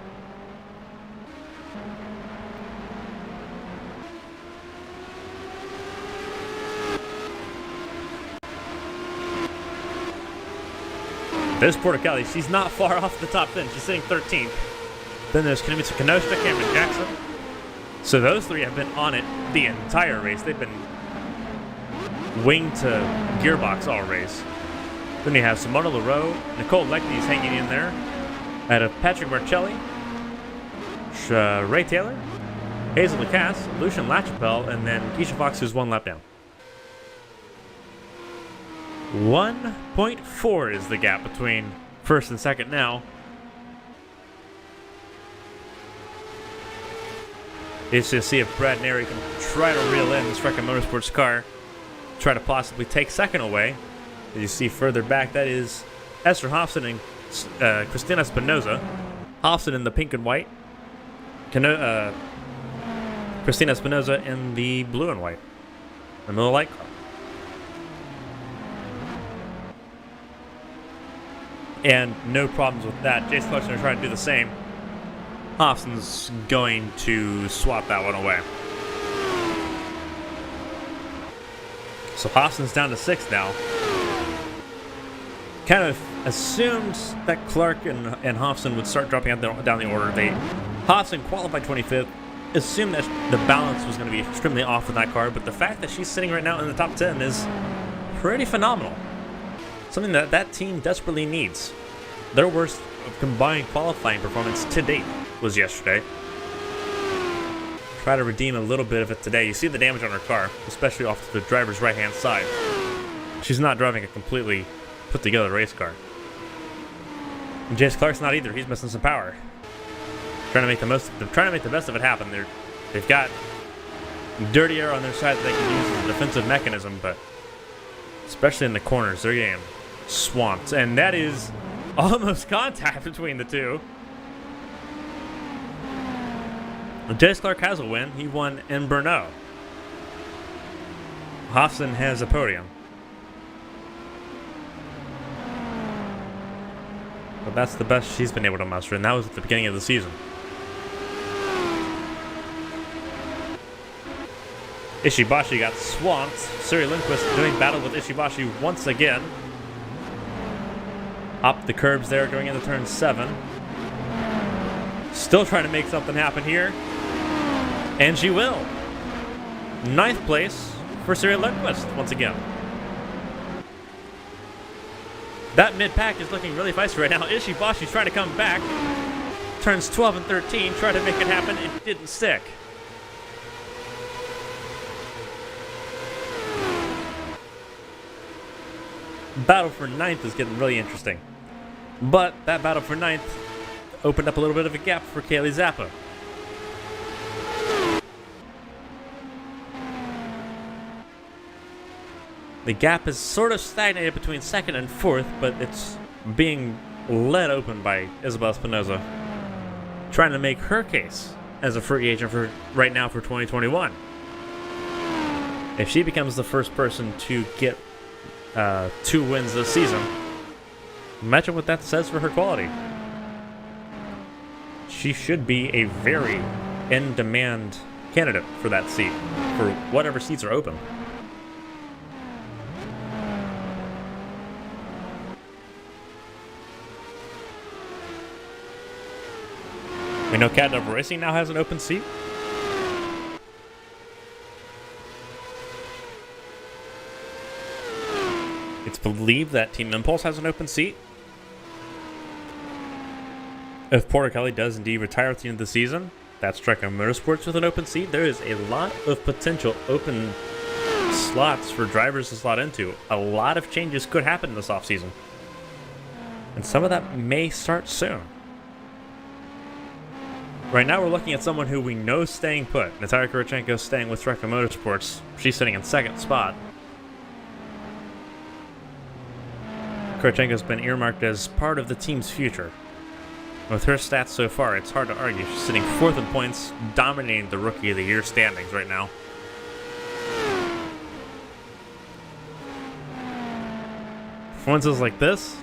There's Porticelli. She's not far off the top 10. She's sitting 13th. Then there's Kinemitsue Kenosha, Cameron Jackson, So those three have been on it the entire race. They've been wing to gearbox all race. Then you have Simona Leroux, Nicole Lecky's hanging in there. Out of Patrick Marcelli, Ray Taylor, Hazel Lacasse, Lucian LaChapelle, and then Keisha Fox, who's one lap down. 1.4 is the gap between first and second now. It's to see if Brad Neri can try to reel in this Recca Motorsports car, try to possibly take second away. As you see further back, that is Esther Hofson and Christina Espinoza. Hofson in the pink and white. Christina Espinoza in the blue and white. The Miller Lite car. And no problems with that. Jace Clarkson are trying to do the same. Hofson's going to swap that one away. So Hofson's down to 6 now. Kind of assumed that Clark and Hofson would start dropping out down the order. Hofson qualified 25th. Assumed that the balance was going to be extremely off with that car, but the fact that she's sitting right now in the top 10 is pretty phenomenal. Something that that team desperately needs. Their worst combined qualifying performance to date was yesterday. Try to redeem a little bit of it today. You see the damage on her car, especially off the driver's right-hand side. She's not driving a completely put-together race car. And Jace Clark's not either. He's missing some power. Trying to make the best of it happen. They've got dirty air on their side that they can use as a defensive mechanism, but especially in the corners, they're getting swamped. And that is almost contact between the two. Jace Clark has a win. He won in Brno. Hofson has a podium. But that's the best she's been able to muster, and that was at the beginning of the season. Ishibashi got swamped. Suri Lindquist doing battle with Ishibashi once again. Up the curbs there going into turn 7. Still trying to make something happen here. And she will. 9th place for Suri Lindquist once again. That mid-pack is looking really feisty right now. Ishibashi's trying to come back. Turns 12 and 13, try to make it happen. It didn't stick. Battle for 9th is getting really interesting. But that battle for 9th opened up a little bit of a gap for Kaylee Zappa. The gap is sort of stagnated between 2nd and 4th, but it's being led open by Isabel Espinoza, trying to make her case as a free agent for right now for 2021. If she becomes the first person to get 2 wins this season, imagine what that says for her quality. She should be a very in-demand candidate for that seat, for whatever seats are open. We know Cat Devil Racing now has an open seat. It's believed that Team Impulse has an open seat. If Porter Kelly does indeed retire at the end of the season, that's Recca Motorsports with an open seat. There is a lot of potential open slots for drivers to slot into. A lot of changes could happen this offseason. And some of that may start soon. Right now we're looking at someone who we know is staying put. Natalia Kurchenko staying with Recca Motorsports. She's sitting in 2nd spot. Kurchenko's been earmarked as part of the team's future. With her stats so far, it's hard to argue. She's sitting 4th in points, dominating the Rookie of the Year standings right now. Performances like this,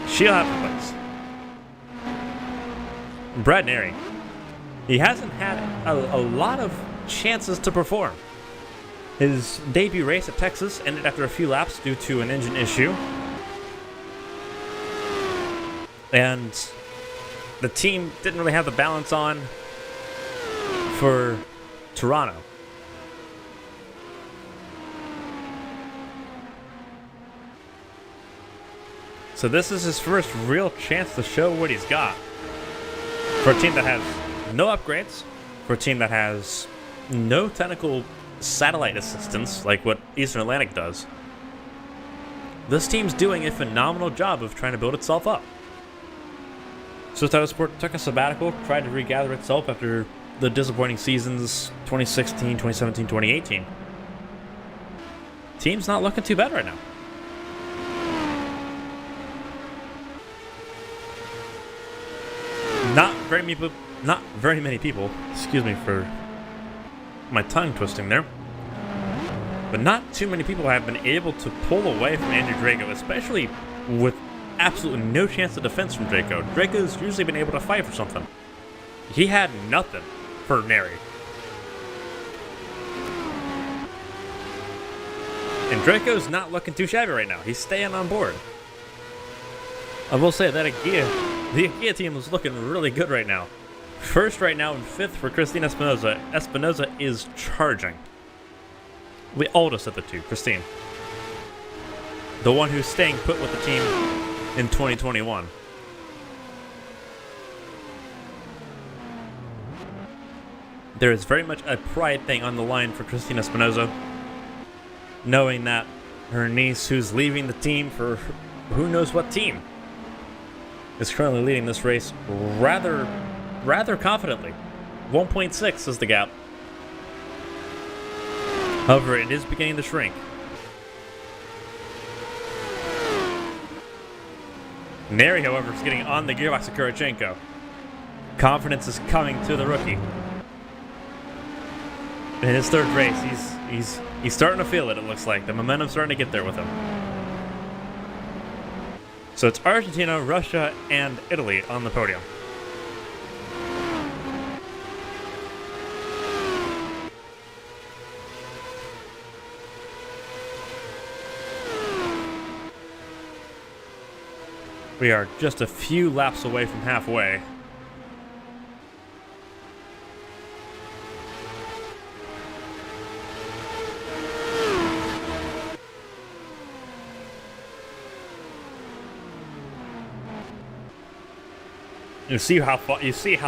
she'll have to place. Brad Neri, he hasn't had a lot of chances to perform. His debut race at Texas ended after a few laps due to an engine issue. And the team didn't really have the balance on for Toronto. So this is his first real chance to show what he's got. For a team that has no upgrades, for a team that has no technical satellite assistance like what Eastern Atlantic does, this team's doing a phenomenal job of trying to build itself up. Swiss Autosport took a sabbatical, tried to regather itself after the disappointing seasons 2016, 2017, 2018. Team's not looking too bad right now. Not very many people, excuse me for my tongue twisting there, but not too many people have been able to pull away from Andrew Drago, especially with absolutely no chance of defense from Draco. Draco's usually been able to fight for something. He had nothing for Neri. And Draco's not looking too shabby right now. He's staying on board. I will say that the Agia team is looking really good right now. First right now and fifth for Christine Espinoza. Espinoza is charging. The oldest of the two, Christine. The one who's staying put with the team in 2021. There is very much a pride thing on the line for Christine Espinoza, knowing that her niece, who's leaving the team for who knows what team, is currently leading this race rather confidently. 1.6 is the gap. However, it is beginning to shrink. Neri, however, is getting on the gearbox of Kurachenko. Confidence is coming to the rookie. In his third race, he's starting to feel it, it looks like. The momentum's starting to get there with him. So it's Argentina, Russia, and Italy on the podium. We are just a few laps away from halfway. You see how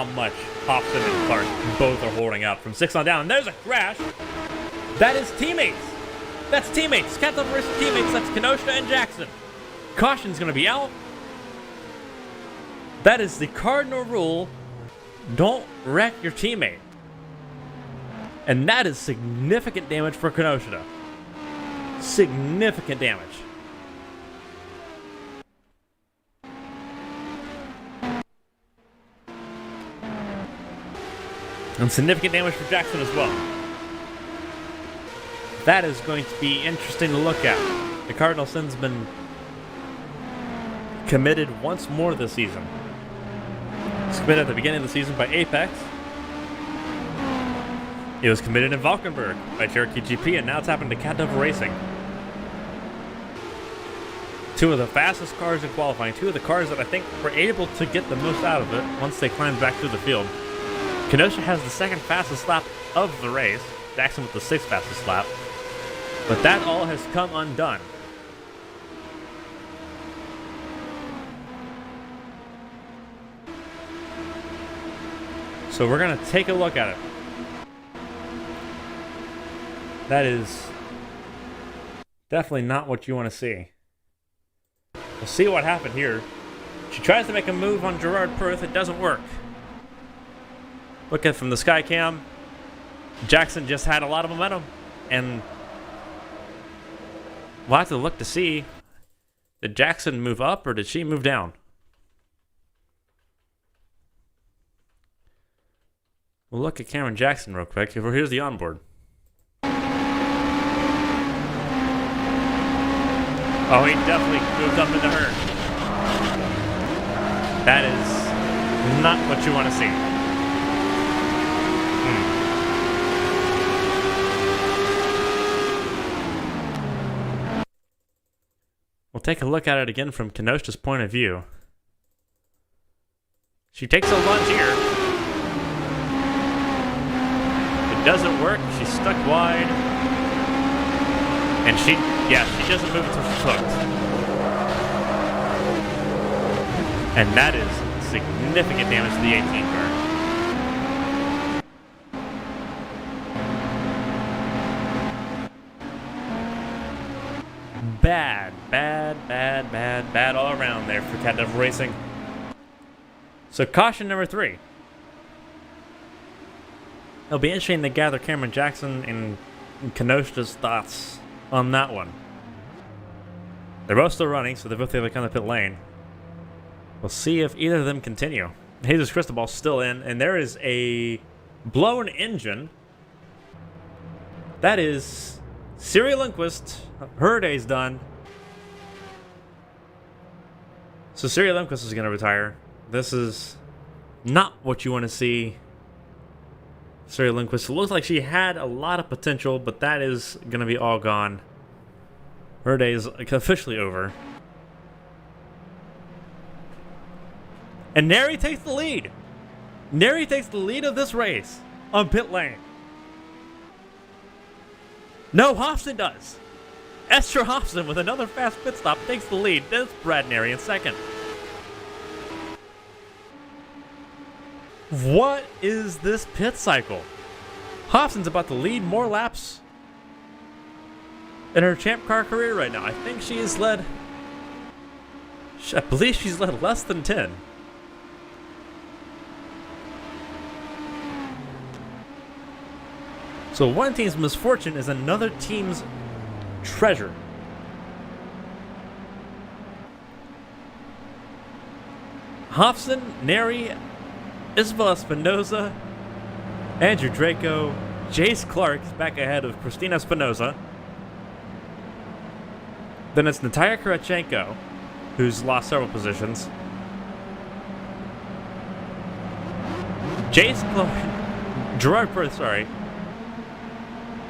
much Hobson and Clark both are holding up from 6 on down. There's a crash. That is teammates. That's teammates. Captain versus teammates. That's Kenosha and Jackson. Caution's going to be out. That is the cardinal rule. Don't wreck your teammate. And that is significant damage for Kenosha. Significant damage. And significant damage for Jackson as well. That is going to be interesting to look at. The Cardinal Sin's been committed once more this season. It was committed at the beginning of the season by Apex. It was committed in Valkenburg by Cherokee GP, and now it's happened to Cat Devil Racing. Two of the fastest cars in qualifying, two of the cars that I think were able to get the most out of it once they climbed back through the field. Kenosha has the second fastest lap of the race, Jackson with the sixth fastest lap, but that all has come undone. So we're going to take a look at it. That is definitely not what you want to see. We'll see what happened here. She tries to make a move on Gerard Perth. It doesn't work. Look at from the sky cam. Jackson just had a lot of momentum. And we'll have to look to see, did Jackson move up or did she move down? We'll look at Cameron Jackson real quick. Here's the onboard. Oh, he definitely moved up into her. That is not what you want to see. We'll take a look at it again from Kenosha's point of view. She takes a lunge here. It doesn't work. She's stuck wide. And she doesn't move until she's hooked. And that is significant damage to the 18 car. Bad all around there for Cat Devil Racing. So caution number 3. It'll be interesting to gather Cameron Jackson and Kenosha's thoughts on that one. They're both still running, so they're both able to come to pit lane. We'll see if either of them continue. Jesus Cristobal's still in, and there is a blown engine. That is Siri Lundquist. Her day's done. So Siri Lundquist is going to retire. This is not what you want to see. Siri Lundquist looks like she had a lot of potential, but that is going to be all gone. Her day is officially over. And Neri takes the lead. Neri takes the lead of this race on pit lane. No, Hobson does. Esther Hobson with another fast pit stop takes the lead. Then it's Brad Neri in second. What is this pit cycle? Hobson's about to lead more laps in her Champ Car career right now. I think she has led... I believe she's led less than 10. So one team's misfortune is another team's treasure. Hobson, Neri, Isabel Espinosa, Andrew Draco, Jace Clark is back ahead of Christina Espinosa. Then it's Natalia Kurachenko, who's lost several positions. Jace Clark, Gerard Perth, sorry.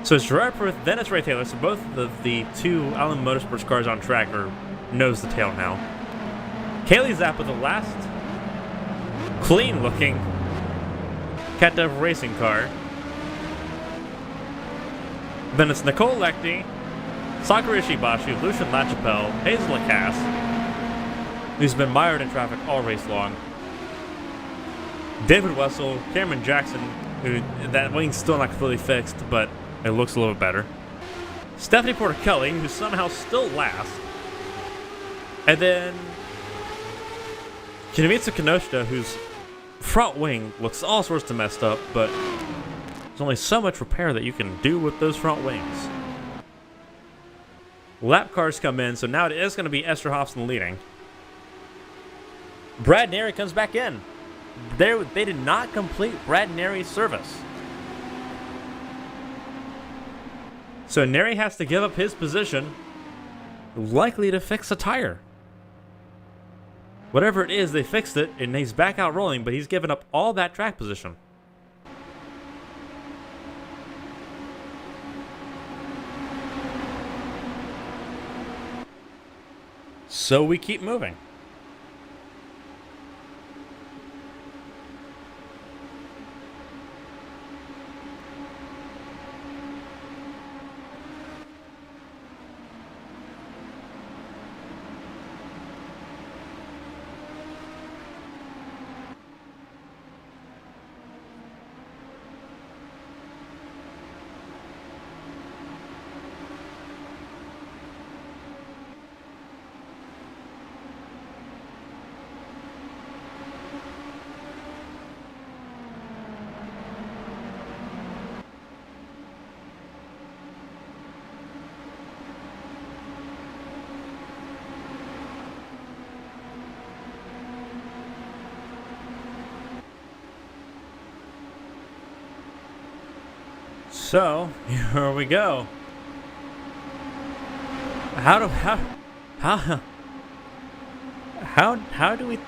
So it's Gerard Perth, then it's Ray Taylor. So both of the two Allen Motorsports cars on track are nose to tail now. Kaylee Zapp with the last clean-looking Cat Devil Racing car. Then it's Nicole Lecty, Sakura Ishibashi, Lucian LaChapelle, Hazel Lacasse, who's been mired in traffic all race long. David Wessel, Cameron Jackson, who that wing's still not completely fixed, but it looks a little better. Stephanie Porter Kelly, who's somehow still last. And then Kinomitsu Kenosha, whose front wing looks all sorts of messed up, but there's only so much repair that you can do with those front wings. Lap cars come in, so now it is going to be Esther Hobson leading. Brad Neri comes back in. They did not complete Brad Neri's service. So Neri has to give up his position, likely to fix a tire. Whatever it is, they fixed it, and he's back out rolling, but he's given up all that track position. So we keep moving. So here we go. How do we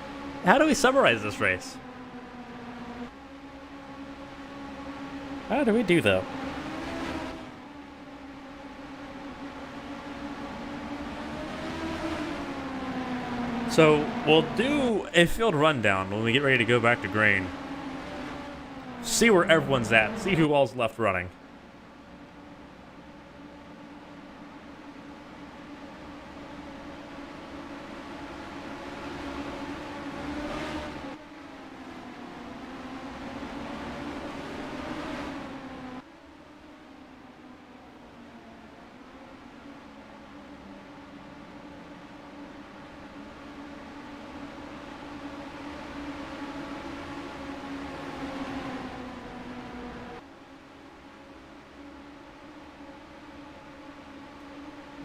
summarize this race? How do we do that? So we'll do a field rundown when we get ready to go back to green. See where everyone's at. See who all's left running.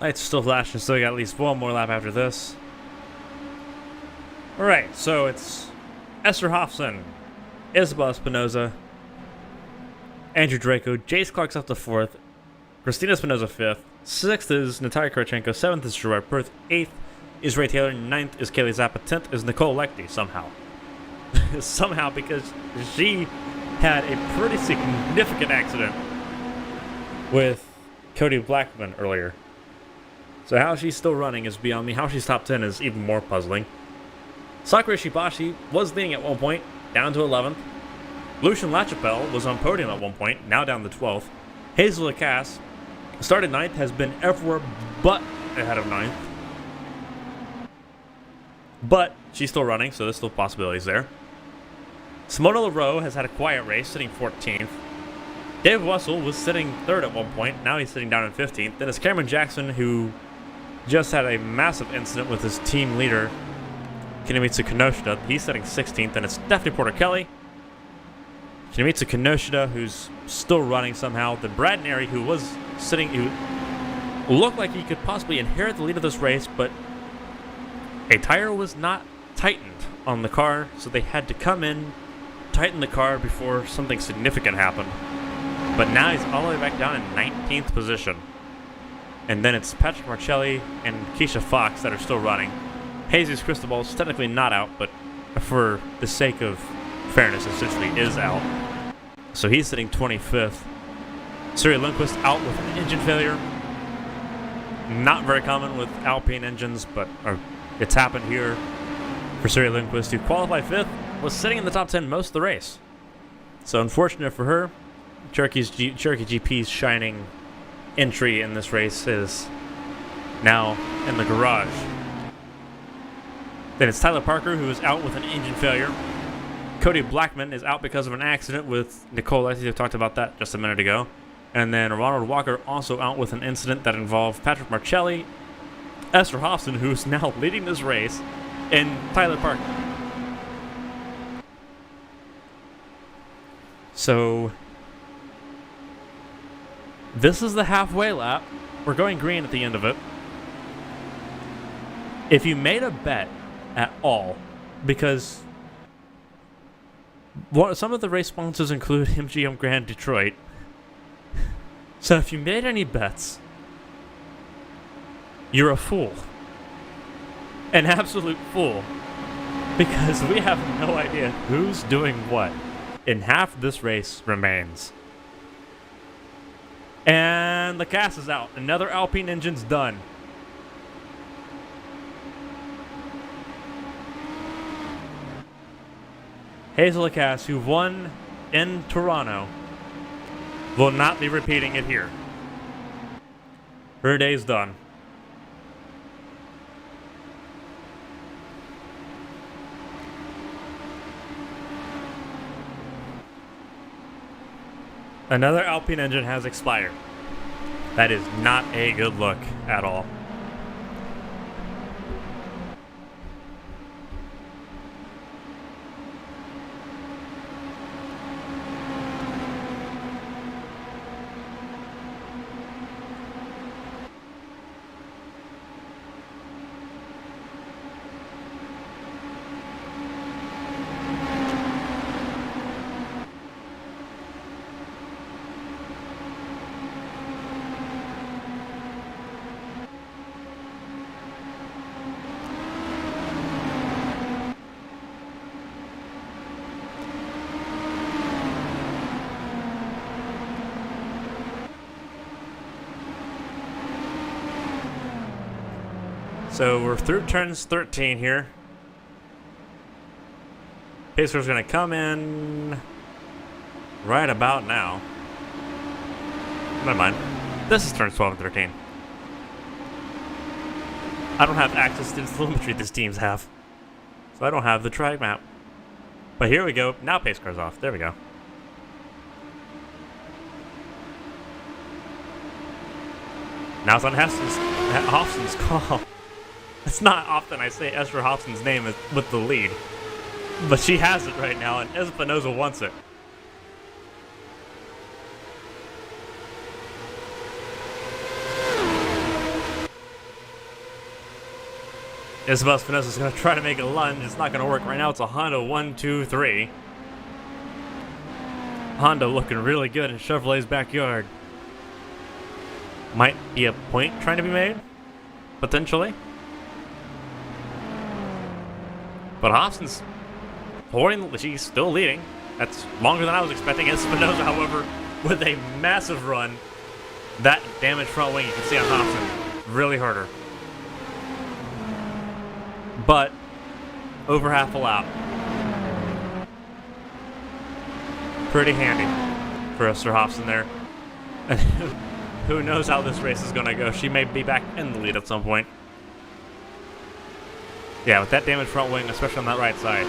Lights still flashing, so we got at least one more lap after this. Alright, so it's Esther Hofson, Isabel Espinoza, Andrew Draco, Jace Clark's up to 4th, Christina Espinoza 5th, 6th is Natalia Karchenko, 7th is Gerard Perth, 8th is Ray Taylor, 9th is Kaylee Zappa, 10th is Nicole Lecty, somehow. Somehow, because she had a pretty significant accident with Cody Blackman earlier. So how she's still running is beyond me. How she's top 10 is even more puzzling. Sakura Shibashi was leading at one point, down to 11th. Lucian LaChapelle was on podium at one point, now down to 12th. Hazel Lacasse started 9th, has been everywhere but ahead of 9th. But she's still running, so there's still possibilities there. Simona LaRoe has had a quiet race, sitting 14th. Dave Wessel was sitting 3rd at one point, now he's sitting down in 15th. Then it's Cameron Jackson, who just had a massive incident with his team leader, Kinemitsu Kinoshita. He's sitting 16th, and it's Stephanie Porter Kelly, Kinemitsu Kinoshita, who's still running somehow. Then Brad Neri, who was sitting, who looked like he could possibly inherit the lead of this race, but a tire was not tightened on the car, so they had to come in, tighten the car before something significant happened. But now he's all the way back down in 19th position. And then it's Patrick Marcelli and Keisha Fox that are still running. Jesus Cristobal is technically not out, but for the sake of fairness, essentially is out. So he's sitting 25th. Siri Lundqvist out with an engine failure. Not very common with Alpine engines, but it's happened here for Siri Lundqvist, who qualified 5th, was sitting in the top 10 most of the race. So unfortunate for her. Cherokee GP's shining entry in this race is now in the garage. Then it's Tyler Parker, who is out with an engine failure. Cody Blackman is out because of an accident with Nicole. I think we talked about that just a minute ago. And then Ronald Walker also out with an incident that involved Patrick Marcelli, Esther Hofson, who's now leading this race, and Tyler Parker. So this is the halfway lap. We're going green at the end of it. If you made a bet at all, because some of the race sponsors include MGM Grand Detroit, so if you made any bets, you're a fool. An absolute fool. Because we have no idea who's doing what. And half this race remains. And the cast is out. Another Alpine engine's done. Hazel Lacasse, who won in Toronto, will not be repeating it here. Her day's done. Another Alpine engine has expired. That is not a good look at all. So we're through turns 13 here. Pacer's going to come in right about now. Never mind. This is turns 12 and 13. I don't have access to the telemetry these teams have, so I don't have the track map. But here we go. Now pace car's off. There we go. Now it's on Hobson's call. It's not often I say Esther Hobson's name with the lead, but she has it right now, and Espinosa wants it. Isabel Espinosa is going to try to make a lunge. It's not going to work right now. It's a Honda 1, 2, 3. Honda looking really good in Chevrolet's backyard. Might be a point trying to be made, potentially. But Hobson's holding, she's still leading. That's longer than I was expecting. Espinosa, however, with a massive run. That damaged front wing you can see on Hobson really hurt her. But over half a lap. Pretty handy for Esther Hobson there. And who knows how this race is going to go. She may be back in the lead at some point. Yeah, with that damaged front wing, especially on that right side,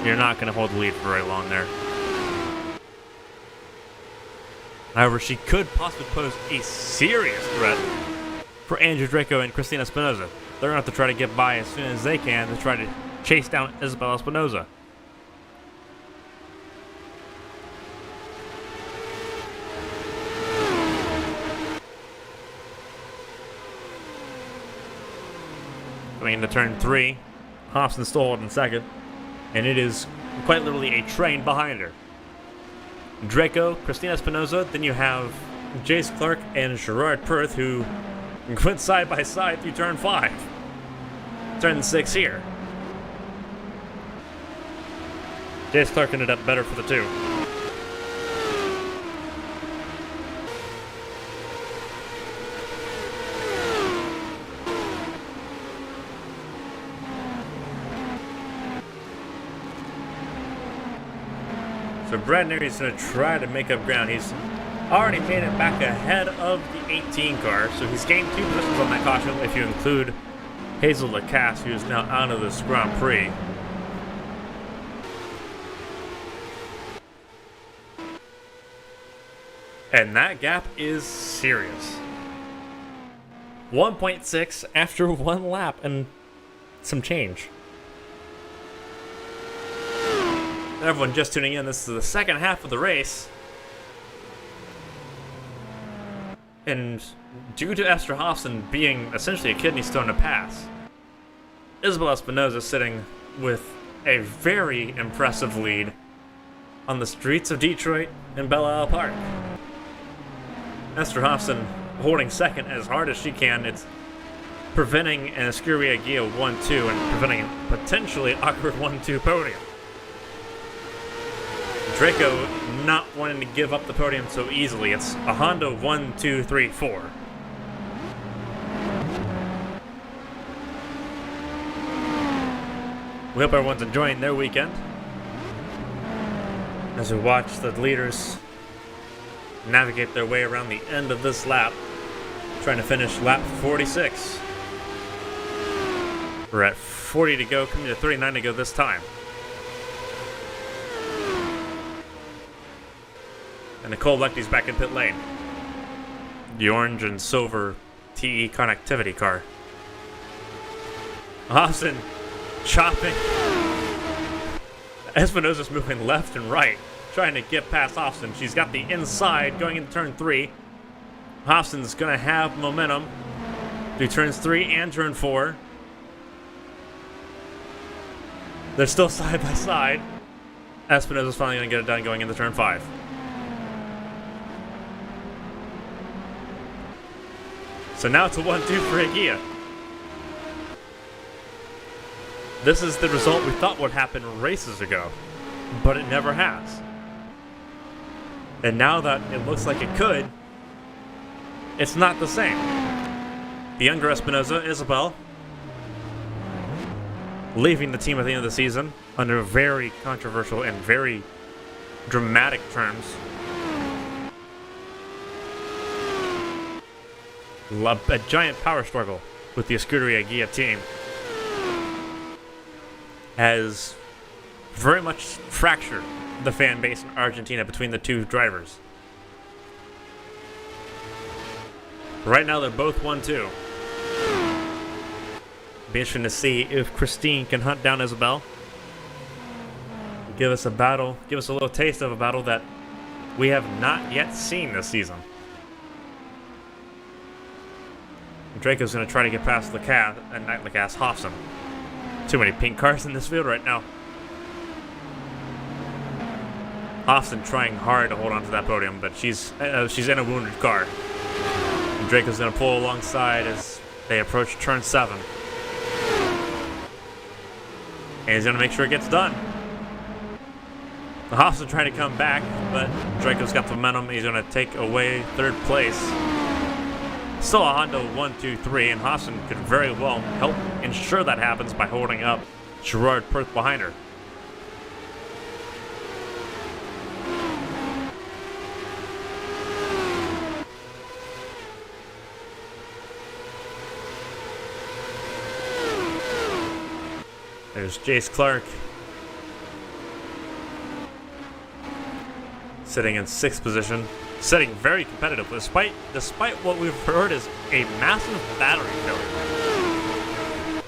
you're not going to hold the lead for very long there. However, she could possibly pose a serious threat for Andrew Draco and Christina Espinosa. They're going to have to try to get by as soon as they can to try to chase down Isabel Espinosa. Coming into turn 3, Hobson still holding second, and it is quite literally a train behind her. Draco, Christina Espinosa, then you have Jace Clark and Gerard Perth, who went side by side through turn 5. Turn 6 here. Jace Clark ended up better for the 2. So Brad Neary's going to try to make up ground. He's already made it back ahead of the 18 car, so he's gained 2 positions on that caution if you include Hazel Lacasse, who is now out of this Grand Prix. And that gap is serious. 1.6 after 1 lap and some change. Everyone just tuning in, this is the second half of the race. And due to Esther Hobson being essentially a kidney stone to pass, Isabel Espinosa sitting with a very impressive lead on the streets of Detroit and Belle Park. Esther Hobson holding second as hard as she can. It's preventing an Escuria Gia 1-2 and preventing a potentially awkward 1-2 podium. Draco not wanting to give up the podium so easily. It's a Honda 1, 2, 3, 4. We hope everyone's enjoying their weekend as we watch the leaders navigate their way around the end of this lap, trying to finish lap 46. We're at 40 to go, coming to 39 to go this time. And Nicole Lecty's back in pit lane. The orange and silver TE connectivity car. Hobson chopping. Espinosa's moving left and right, trying to get past Hobson. She's got the inside going into turn 3. Hobson's going to have momentum through turns 3 and turn 4. They're still side by side. Espinosa's finally going to get it done going into turn 5. So now it's a 1-2 for Agia. This is the result we thought would happen races ago, but it never has. And now that it looks like it could, it's not the same. The younger Espinosa, Isabel, leaving the team at the end of the season under very controversial and very dramatic terms. A giant power struggle with the Scuderia Guillotine has very much fractured the fan base in Argentina between the two drivers. Right now, they're both 1-2. Be interesting to see if Christine can hunt down Isabel. Give us a battle, give us a little taste of a battle that we have not yet seen this season. Draco's going to try to get past Lacasse and not Lacasse, Hofson. Too many pink cars in this field right now. Hofson trying hard to hold on to that podium, but she's in a wounded car. And Draco's going to pull alongside as they approach turn 7. And he's going to make sure it gets done. Hofson trying to come back, but Draco's got the momentum. He's going to take away 3rd place. Still a Honda 1-2-3, and Hofson could very well help ensure that happens by holding up Gerard Perth behind her. There's Jace Clark sitting in 6th position, sitting very competitive, despite what we've heard is a massive battery failure.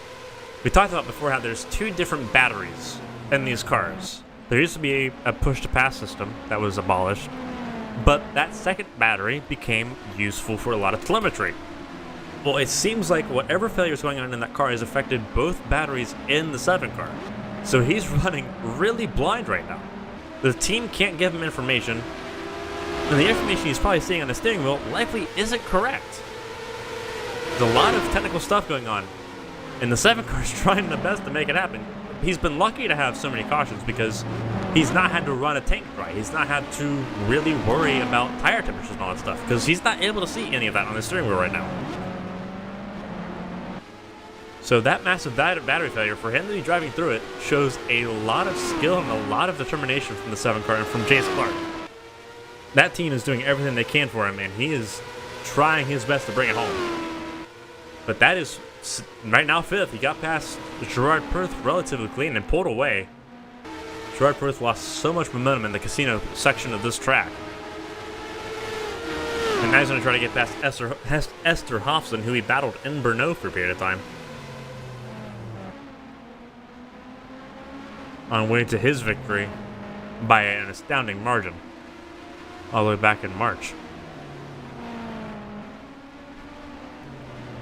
We talked about before how there's 2 different batteries in these cars. There used to be a push-to-pass system that was abolished, but that second battery became useful for a lot of telemetry. Well, it seems like whatever failure is going on in that car has affected both batteries in the 7 car. So he's running really blind right now. The team can't give him information, and the information he's probably seeing on the steering wheel likely isn't correct. There's a lot of technical stuff going on, and the 7 car is trying the best to make it happen. He's been lucky to have so many cautions because he's not had to run a tank dry. He's not had to really worry about tire temperatures and all that stuff because he's not able to see any of that on the steering wheel right now. So that massive battery failure, for him to be driving through it, shows a lot of skill and a lot of determination from the 7 car and from Jace Clark. That team is doing everything they can for him, and he is trying his best to bring it home. But that is, right now, 5th. He got past Gerard Perth relatively clean and pulled away. Gerard Perth lost so much momentum in the casino section of this track. And now he's going to try to get past Esther Hofson, who he battled in Brno for a period of time. On way to his victory by an astounding margin all the way back in March.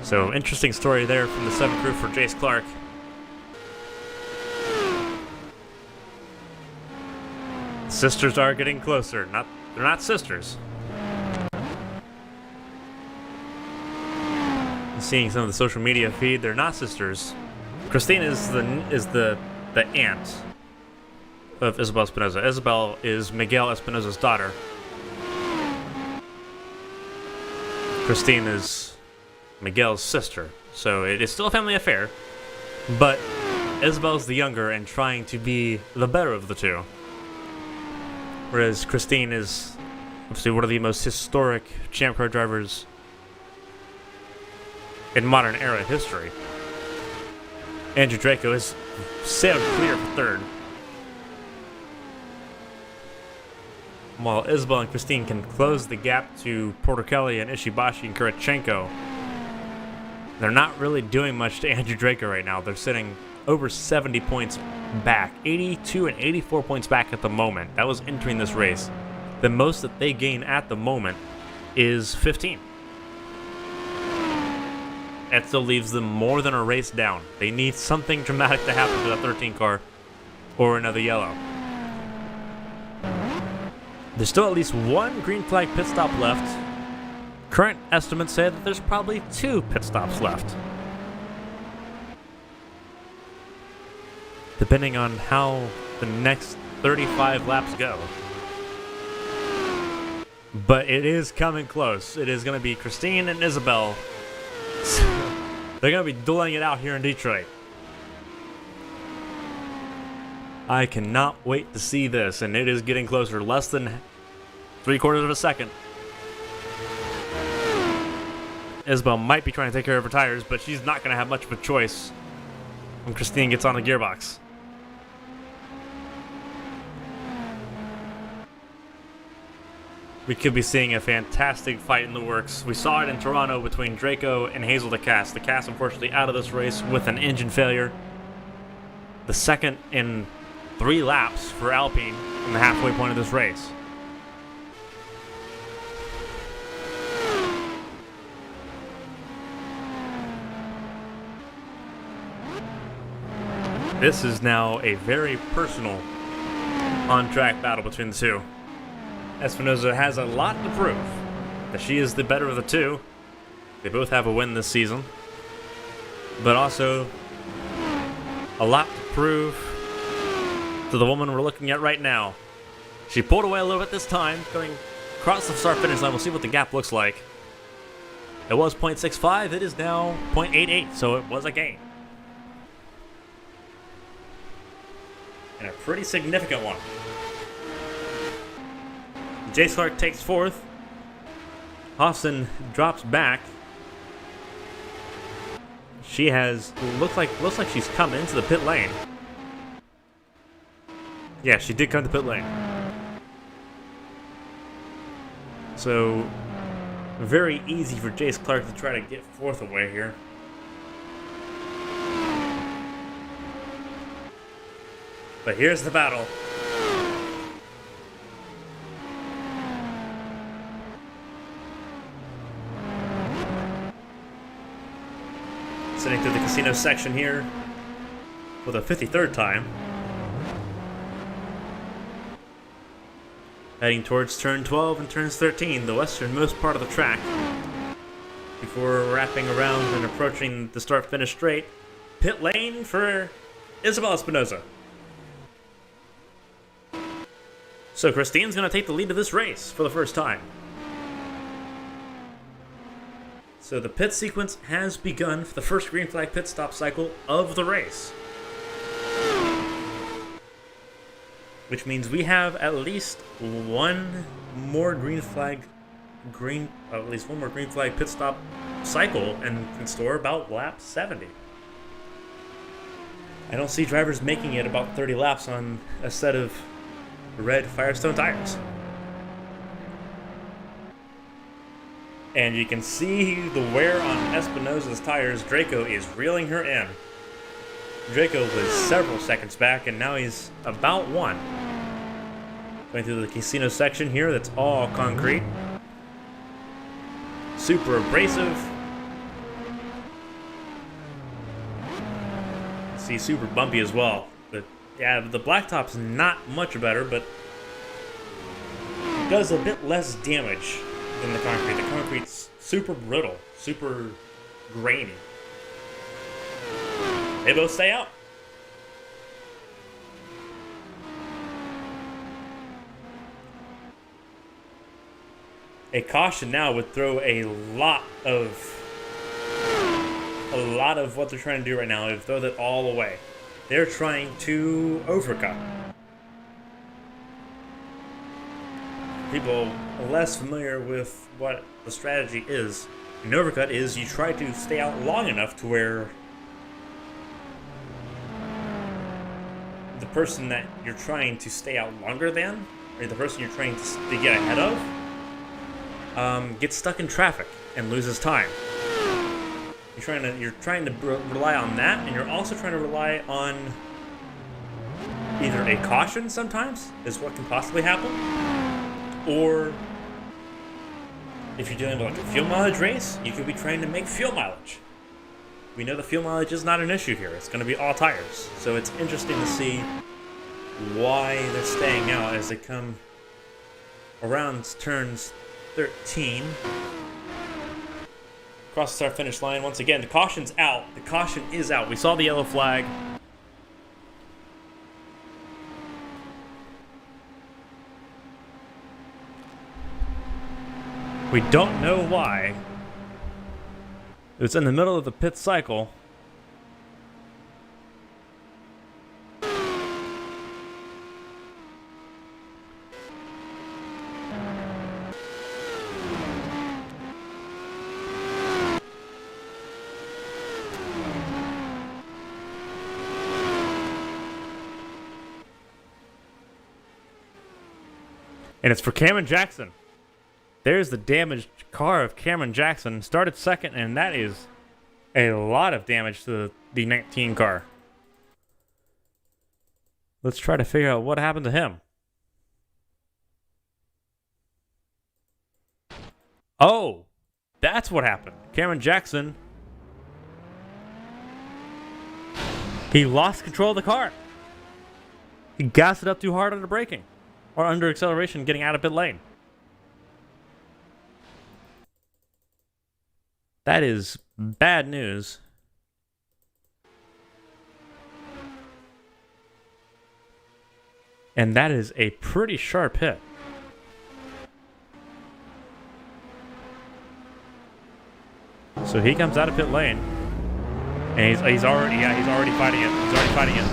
So, interesting story there from the 7 crew for Jace Clark. Sisters are getting closer. They're not sisters. Seeing some of the social media feed, they're not sisters. Christine is the aunt of Isabel Espinosa. Isabel is Miguel Espinosa's daughter. Christine is Miguel's sister. So it is still a family affair, but Isabel's the younger and trying to be the better of the two. Whereas Christine is obviously one of the most historic champ car drivers in modern era history. Andrew Draco has sailed clear for 3rd. While Isabel and Christine can close the gap to Porter Kelly and Ishibashi and Kurichenko, they're not really doing much to Andrew Draco right now. They're sitting over 70 points back, 82 and 84 points back at the moment. That was entering this race. The most that they gain at the moment is 15. That still leaves them more than a race down. They need something dramatic to happen to that 13 car or another yellow. There's still at least 1 green flag pit stop left. Current estimates say that there's probably 2 pit stops left, depending on how the next 35 laps go. But it is coming close. It is going to be Christine and Isabel. They're going to be dueling it out here in Detroit. I cannot wait to see this, and it is getting closer. Less than 3/4 of a second. Isabel might be trying to take care of her tires, but she's not going to have much of a choice when Christine gets on the gearbox. We could be seeing a fantastic fight in the works. We saw it in Toronto between Draco and Hazel DeCasse. DeCasse, unfortunately, out of this race with an engine failure. The second in 3 laps for Alpine from the halfway point of this race. This is now a very personal on-track battle between the two. Espinosa has a lot to prove that she is the better of the two. They both have a win this season, but also a lot to prove to the woman we're looking at right now. She pulled away a little bit this time, going across the start finish line. We'll see what the gap looks like. It was 0.65, it is now 0.88, so it was a gain. And a pretty significant one. Jace Clark takes 4th. Hofson drops back. She has looks like she's come into the pit lane. Yeah, she did come to pit lane. So very easy for Jace Clark to try to get 4th away here. But here's the battle. Sitting through the casino section here for the 53rd time. Heading towards turn 12 and turns 13, the westernmost part of the track. Before wrapping around and approaching the start-finish straight. Pit lane for Isabel Espinosa. So Christine's going to take the lead of this race for the first time. So the pit sequence has begun for the first green flag pit stop cycle of the race. Which means we have at least one more green flag pit stop cycle in store about lap 70. I don't see drivers making it about 30 laps on a set of red Firestone tires. And you can see the wear on Espinosa's tires. Draco is reeling her in. Draco was several seconds back, and now he's about 1. Going through the casino section here, that's all concrete. Super abrasive. See, super bumpy as well. But yeah, the blacktop's not much better, but it does a bit less damage than the concrete. The concrete's super brittle, super grainy. They both stay out. A caution now would throw a lot of what they're trying to do right now. They would throw that all away. They're trying to overcut. People less familiar with what the strategy is. An overcut is you try to stay out long enough to where the person that you're trying to stay out longer than, or the person you're trying to get ahead of, gets stuck in traffic and loses time. You're trying to rely on that, and you're also trying to rely on either a caution sometimes, is what can possibly happen, or if you're dealing with like a fuel mileage race, you could be trying to make fuel mileage. We know the fuel mileage is not an issue here. It's going to be all tires. So it's interesting to see why they're staying out as they come around turns 13. Across the start finish line once again. The caution's out. The caution is out. We saw the yellow flag. We don't know why. It's in the middle of the pit cycle. And it's for Cameron Jackson. There's the damaged car of Cameron Jackson. Started second, and that is a lot of damage to the 19 car. Let's try to figure out what happened to him. Oh, that's what happened. Cameron Jackson, he lost control of the car. He gassed it up too hard under braking, or under acceleration, getting out of pit lane. That is bad news. And that is a pretty sharp hit. So he comes out of pit lane, and he's already fighting it. He's already fighting it.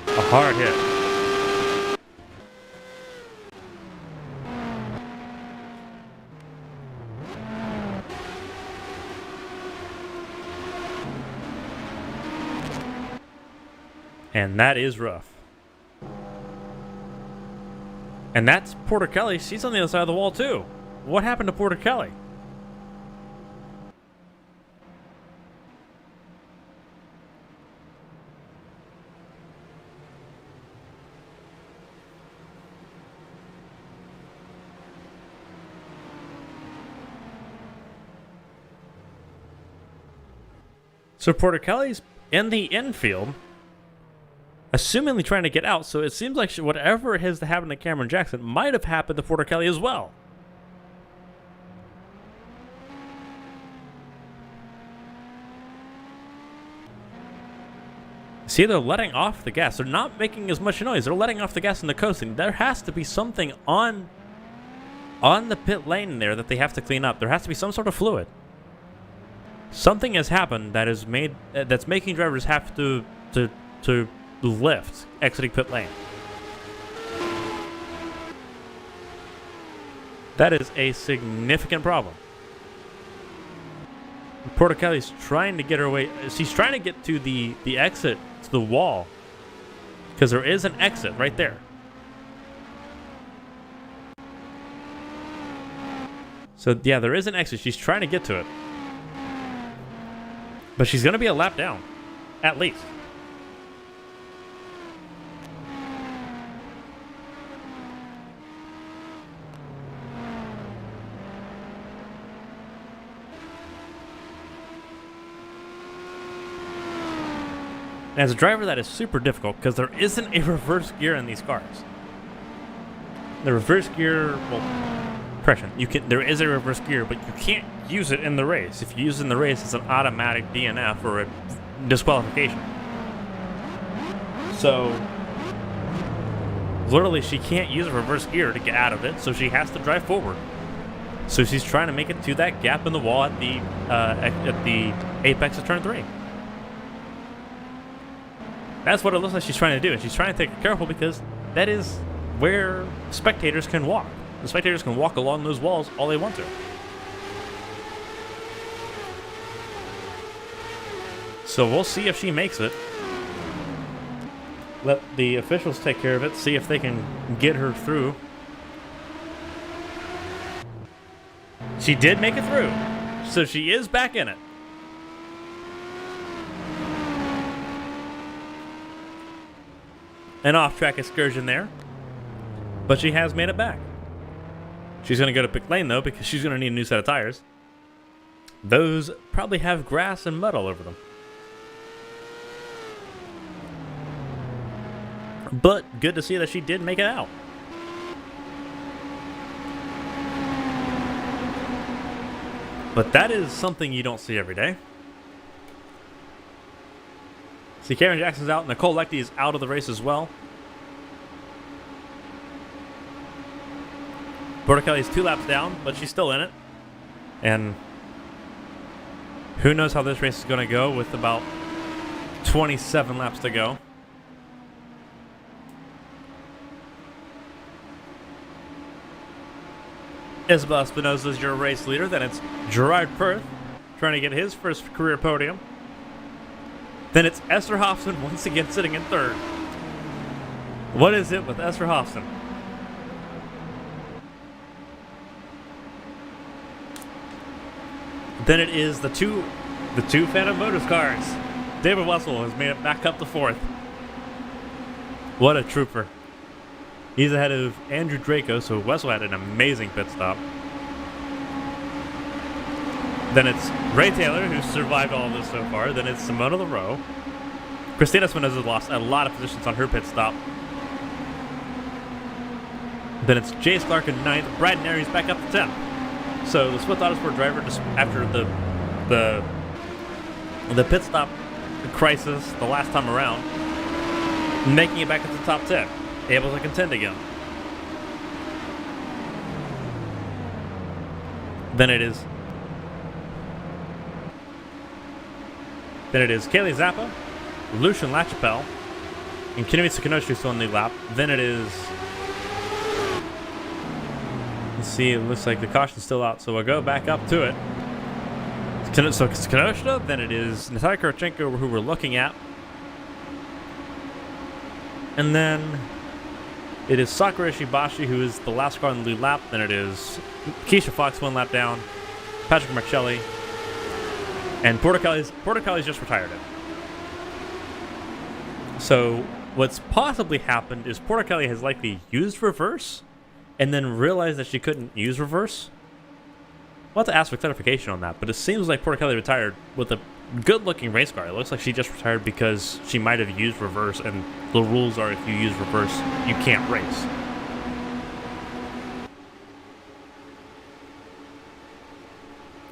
A hard hit. And that is rough. And that's Porter Kelly. She's on the other side of the wall too. What happened to Porter Kelly? So Porter Kelly's in the infield, assumingly trying to get out, so it seems like whatever has happened to Cameron Jackson might have happened to Porter Kelly as well. See, they're letting off the gas. They're not making as much noise. They're letting off the gas and the coasting. There has to be something on the pit lane there that they have to clean up. There has to be some sort of fluid. Something has happened that is that's making drivers have to lift exiting pit lane. That is a significant problem. Porter Kelly's trying to get her way. She's trying to get to the exit, to the wall, because there is an exit right there. So yeah, there is an exit. She's trying to get to it. But she's going to be a lap down, at least. And as a driver, that is super difficult because there isn't a reverse gear in these cars. The reverse gear, well, correction, there is a reverse gear, but you can't use it in the race. If you use it in the race, it's an automatic DNF or a disqualification. So, literally, she can't use a reverse gear to get out of it, so she has to drive forward. So she's trying to make it to that gap in the wall at the apex of turn 3. That's what it looks like she's trying to do, and she's trying to take it careful because that is where spectators can walk. The spectators can walk along those walls all they want to. So we'll see if she makes it. Let the officials take care of it, see if they can get her through. She did make it through, so she is back in it. An off-track excursion there, but she has made it back. She's going to go to pit lane, though, because she's going to need a new set of tires. Those probably have grass and mud all over them. But good to see that she did make it out. But that is something you don't see every day. See, Cameron Jackson's out. Nicole Leckie is out of the race as well. Porter Kelly's 2 laps down, but she's still in it. And who knows how this race is going to go with about 27 laps to go. Isabel Espinosa is your race leader. Then it's Gerard Perth trying to get his first career podium. Then it's Esther Hofson once again sitting in third. What is it with Esther Hofson? Then it is the two Phantom Motors cars. David Wessel has made it back up to 4th. What a trooper. He's ahead of Andrew Draco, so Wessel had an amazing pit stop. Then it's Ray Taylor, who's survived all of this so far. Then it's Simona LaRoe. Christina Espinosa lost a lot of positions on her pit stop. Then it's Jace Clark in 9th. Brad Nary's back up to 10th. So the Swift Autosport driver, just after the pit stop crisis the last time around, making it back into the top 10, able to contend again. Then it is Kaylee Zappa, Lucian LaChapelle, and Kinomitsu Kinoshiro still in the lap. Then it is, let's see, it looks like the caution's still out, so we'll go back up to it. So it's Kenosha, then it is Natalia Kurchenko, who we're looking at. And then it is Sakura Ishibashi, who is the last car on the lead lap. Then it is Keisha Fox, 1 lap down. Patrick Marcelli. And Porticali's just retired it. So what's possibly happened is Porticali has likely used reverse and then realized that she couldn't use reverse. We'll have to ask for clarification on that, but it seems like Porticali retired with a good-looking race car. It looks like she just retired because she might have used reverse, and the rules are if you use reverse, you can't race.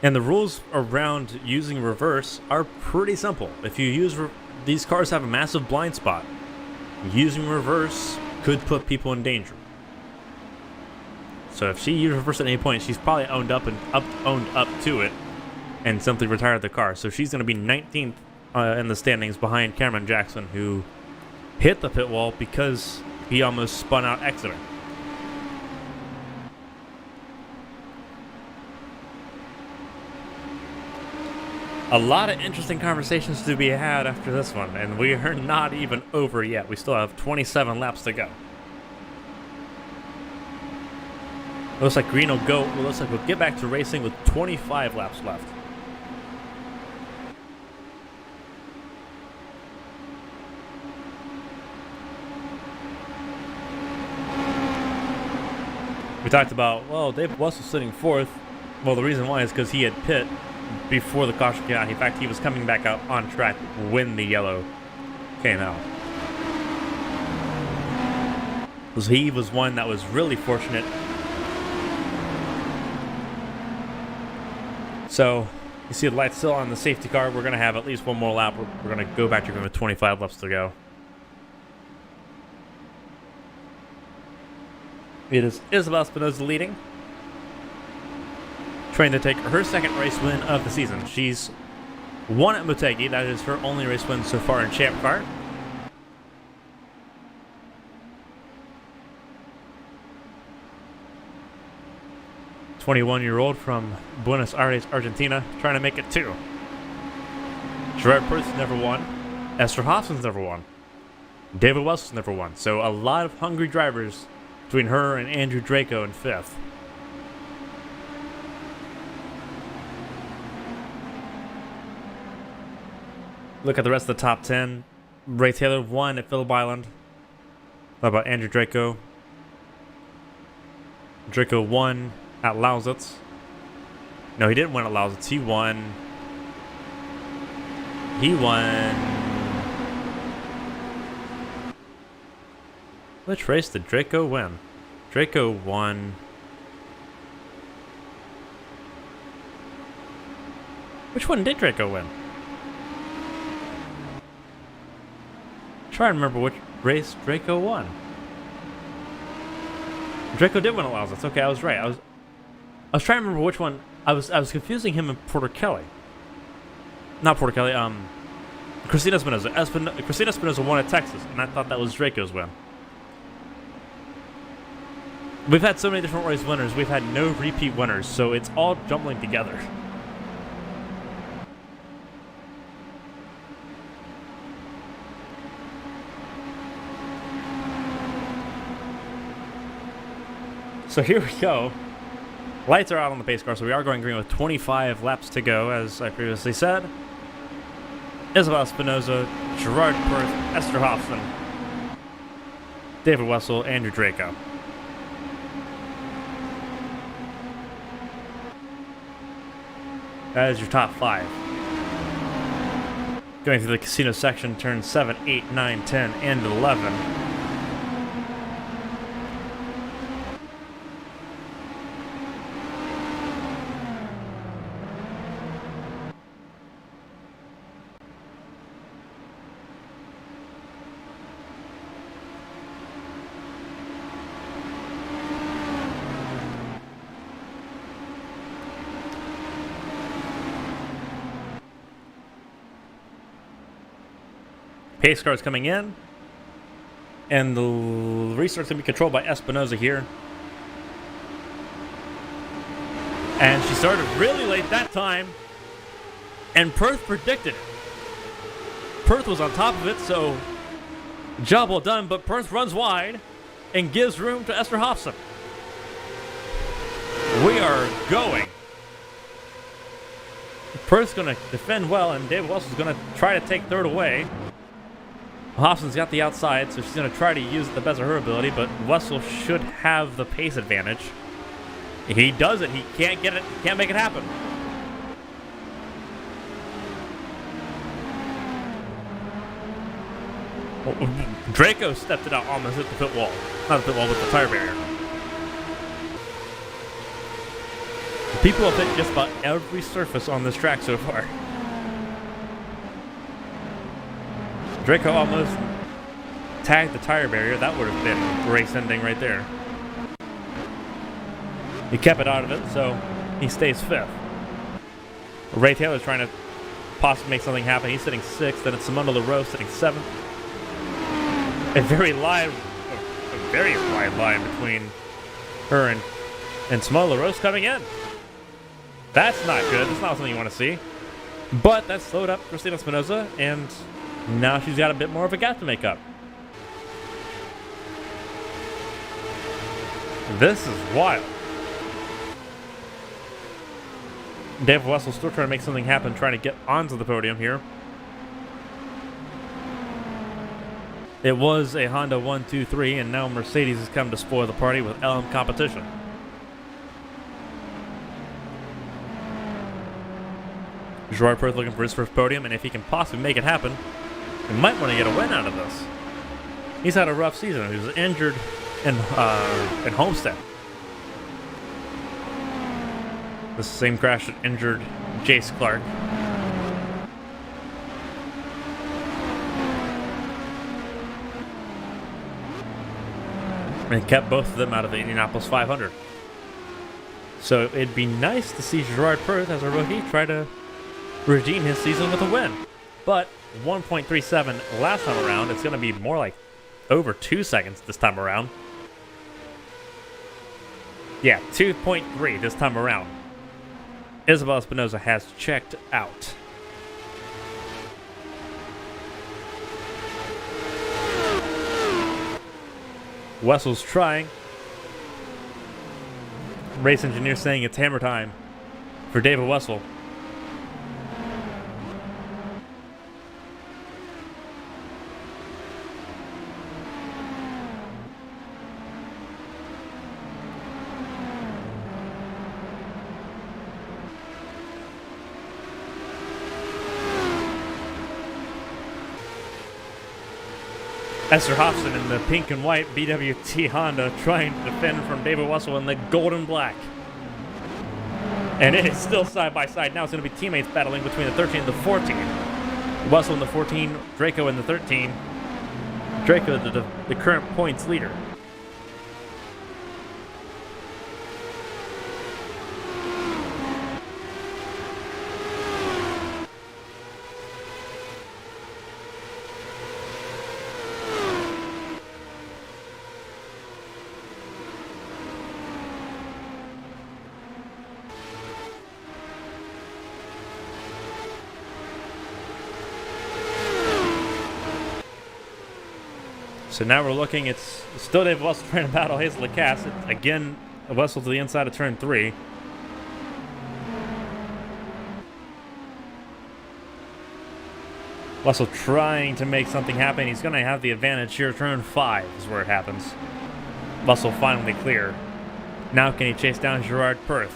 And the rules around using reverse are pretty simple. If you use these cars have a massive blind spot. Using reverse could put people in danger. So if she used reverse at any point, she's probably owned up to it and simply retired the car. So she's going to be 19th in the standings behind Cameron Jackson, who hit the pit wall because he almost spun out exiting. A lot of interesting conversations to be had after this one, and we are not even over yet. We still have 27 laps to go. Looks like green will go. Looks like we'll get back to racing with 25 laps left. We talked about, well, Dave Wessel sitting 4th. Well, the reason why is because he had pit before the caution came out. In fact, he was coming back out on track when the yellow came out. So he was one that was really fortunate. So you see the lights still on the safety car. We're going to have at least one more lap. We're going to go back to with 25 laps to go. It is Isabel Espinosa leading, trying to take her second race win of the season. She's won at Motegi. That is her only race win so far in Champ Car. "21-year-old from Buenos Aires, Argentina, trying to make it 2. Gerard Perth's never won. Esther Hoffman's never won. David Wessel's never won. So a lot of hungry drivers between her and Andrew Draco in 5th. Look at the rest of the top 10. Ray Taylor won at Phillip Island. What about Andrew Draco? Draco won at Lausitz. No, he didn't win at Lausitz. He won. Which race did Draco win? Draco won. Which one did Draco win? Try to remember which race Draco won. Draco did win at Lausitz. Okay, I was right. I was trying to remember which one. I was confusing him and Porter Kelly. Not Porter Kelly. Christina Espinosa. Christina Espinosa won at Texas, and I thought that was Draco's win. We've had so many different race winners. We've had no repeat winners, so it's all jumbling together. So here we go. Lights are out on the pace car, so we are going green with 25 laps to go, as I previously said. Isabel Espinosa, Gerard Perth, Esther Hobson, David Wessel, Andrew Draco. That is your top 5. Going through the casino section, turns 7, 8, 9, 10, and 11. Pace cars coming in, and the restart's going to be controlled by Espinosa here. And she started really late that time, and Perth predicted it. Perth was on top of it, so job well done, but Perth runs wide and gives room to Esther Hobson. We are going. Perth's going to defend well, and David Wessels is going to try to take third away. Hobson's got the outside, so she's going to try to use it the best of her ability, but Wessel should have the pace advantage. He does it. He can't get it. Can't make it happen. Draco stepped it out, almost hit the pit wall. Not the pit wall, but the tire barrier. People have hit just about every surface on this track so far. Draco almost tagged the tire barrier. That would have been race ending right there. He kept it out of it, so he stays 5th. Ray Taylor's trying to possibly make something happen. He's sitting 6th, and it's Simona LaRose sitting 7th. A very wide line between her and Simona LaRose coming in. That's not good. That's not something you want to see. But that slowed up Christina Espinosa, and now she's got a bit more of a gap to make up. This is wild. David Wessel still trying to make something happen, trying to get onto the podium here. It was a Honda 1-2-3, and now Mercedes has come to spoil the party with LM competition. Gerard Perth looking for his first podium, and if he can possibly make it happen, he might want to get a win out of this. He's had a rough season. He was injured in Homestead. The same crash that injured Jace Clark. And kept both of them out of the Indianapolis 500. So it'd be nice to see Gerard Perth as a rookie try to redeem his season with a win. But 1.37 last time around, it's going to be more like over 2 seconds this time around. Yeah, 2.3 this time around. Isabel Espinosa has checked out. Wessel's trying. Race engineer saying it's hammer time for David Wessel. Esther Hobson in the pink and white BWT Honda trying to defend from David Wessel in the gold and black. And it is still side by side. Now it's going to be teammates battling between the 13 and the 14. Wessel in the 14, Draco in the 13. Draco, the current points leader. So now we're looking, it's still David Wessel trying to battle Hazel Lacasse. Again, Wessel to the inside of turn 3. Russell trying to make something happen. He's going to have the advantage here. Turn 5 is where it happens. Russell finally clear. Now can he chase down Gerard Perth?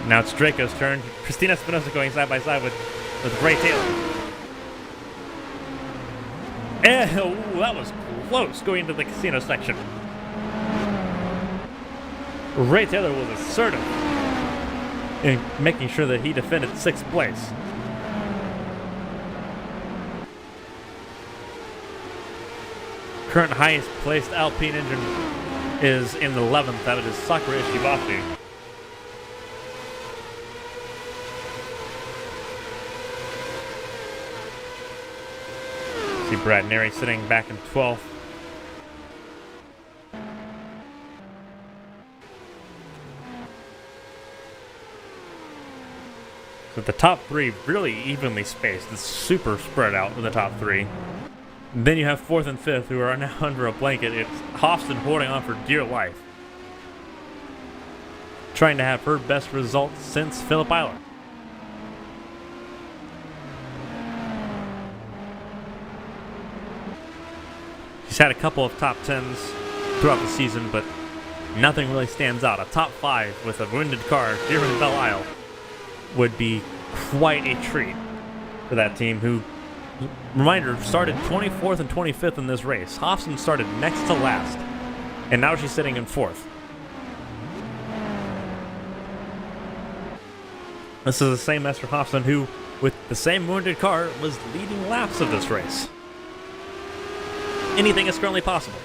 Now it's Draco's turn. Christina Espinosa going side by side with Ray Taylor. And ooh, that was close going into the casino section. Ray Taylor was assertive in making sure that he defended 6th place. Current highest placed Alpine engine is in 11th. That is Sakura Ishibashi. See Brad Neri sitting back in 12th. So the top 3 really evenly spaced. It's super spread out in the top 3. Then you have 4th and 5th who are now under a blanket. It's Hofston holding on for dear life. Trying to have her best results since Phillip Island. She's had a couple of top 10s throughout the season, but nothing really stands out. A top 5 with a wounded car here in Belle Isle would be quite a treat for that team, who, reminder, started 24th and 25th in this race. Hofston started next to last, and now she's sitting in 4th. This is the same Esther Hofston who, with the same wounded car, was leading laps of this race. Anything is currently possible.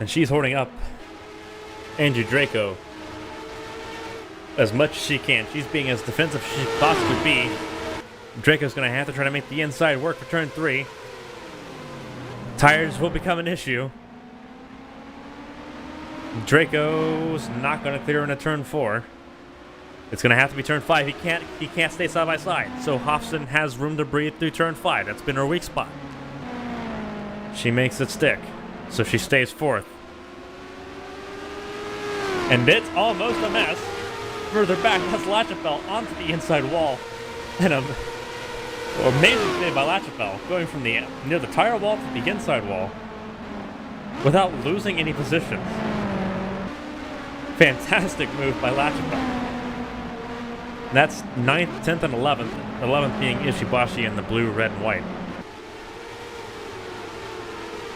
And she's holding up Angie Draco as much as she can. She's being as defensive as she could possibly be. Draco's going to have to try to make the inside work for turn 3. Tires will become an issue. Draco's not going to clear into turn 4. It's going to have to be turn 5. He can't stay side by side. So Hofston has room to breathe through turn 5. That's been her weak spot. She makes it stick. So she stays 4th. And it's almost a mess. Further back, that's Lachapelle onto the inside wall. And amazing play by Lachapelle, going from near the tire wall to the inside wall without losing any positions. Fantastic move by Lachapelle. That's 9th, 10th, and 11th. 11th being Ishibashi in the blue, red, and white.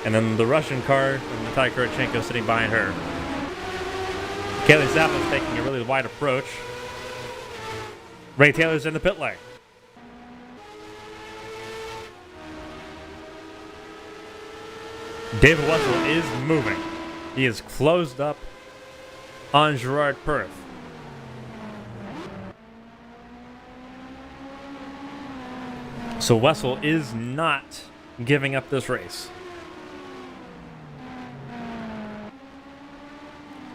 And then the Russian car and Natalia Kurachenko sitting behind her. Kaylee Zappa's taking a really wide approach. Ray Taylor's in the pit lane. David Wessel is moving. He is closed up on Gerard Perth. So Wessel is not giving up this race.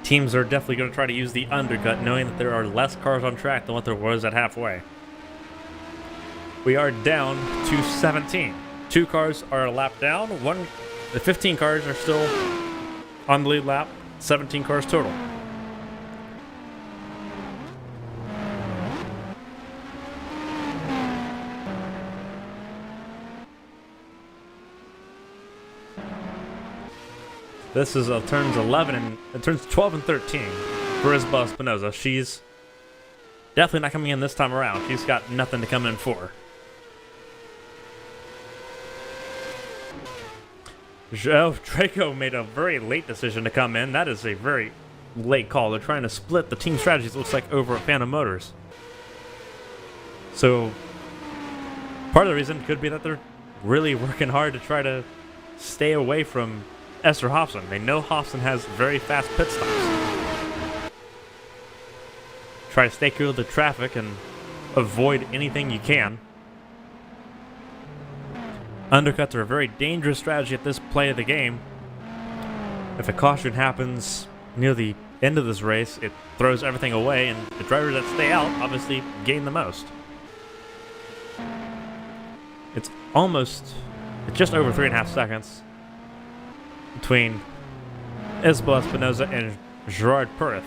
Teams are definitely going to try to use the undercut, knowing that there are less cars on track than what there was at halfway. We are down to 17. 2 cars are a lap down. The 15 cars are still on the lead lap. 17 cars total. This is turns 11 and turns 12 and 13 for Isabel Espinosa. She's definitely not coming in this time around. She's got nothing to come in for. Draco made a very late decision to come in. That is a very late call. They're trying to split the team strategies, it looks like, over at Phantom Motors. So part of the reason could be that they're really working hard to try to stay away from Esther Hofston. They know Hofston has very fast pit stops. Try to stay clear of the traffic and avoid anything you can. Undercuts are a very dangerous strategy at this play of the game. If a caution happens near the end of this race, it throws everything away, and the drivers that stay out obviously gain the most. It's just over 3.5 seconds. between Isabel Espinosa and Gerard Perth.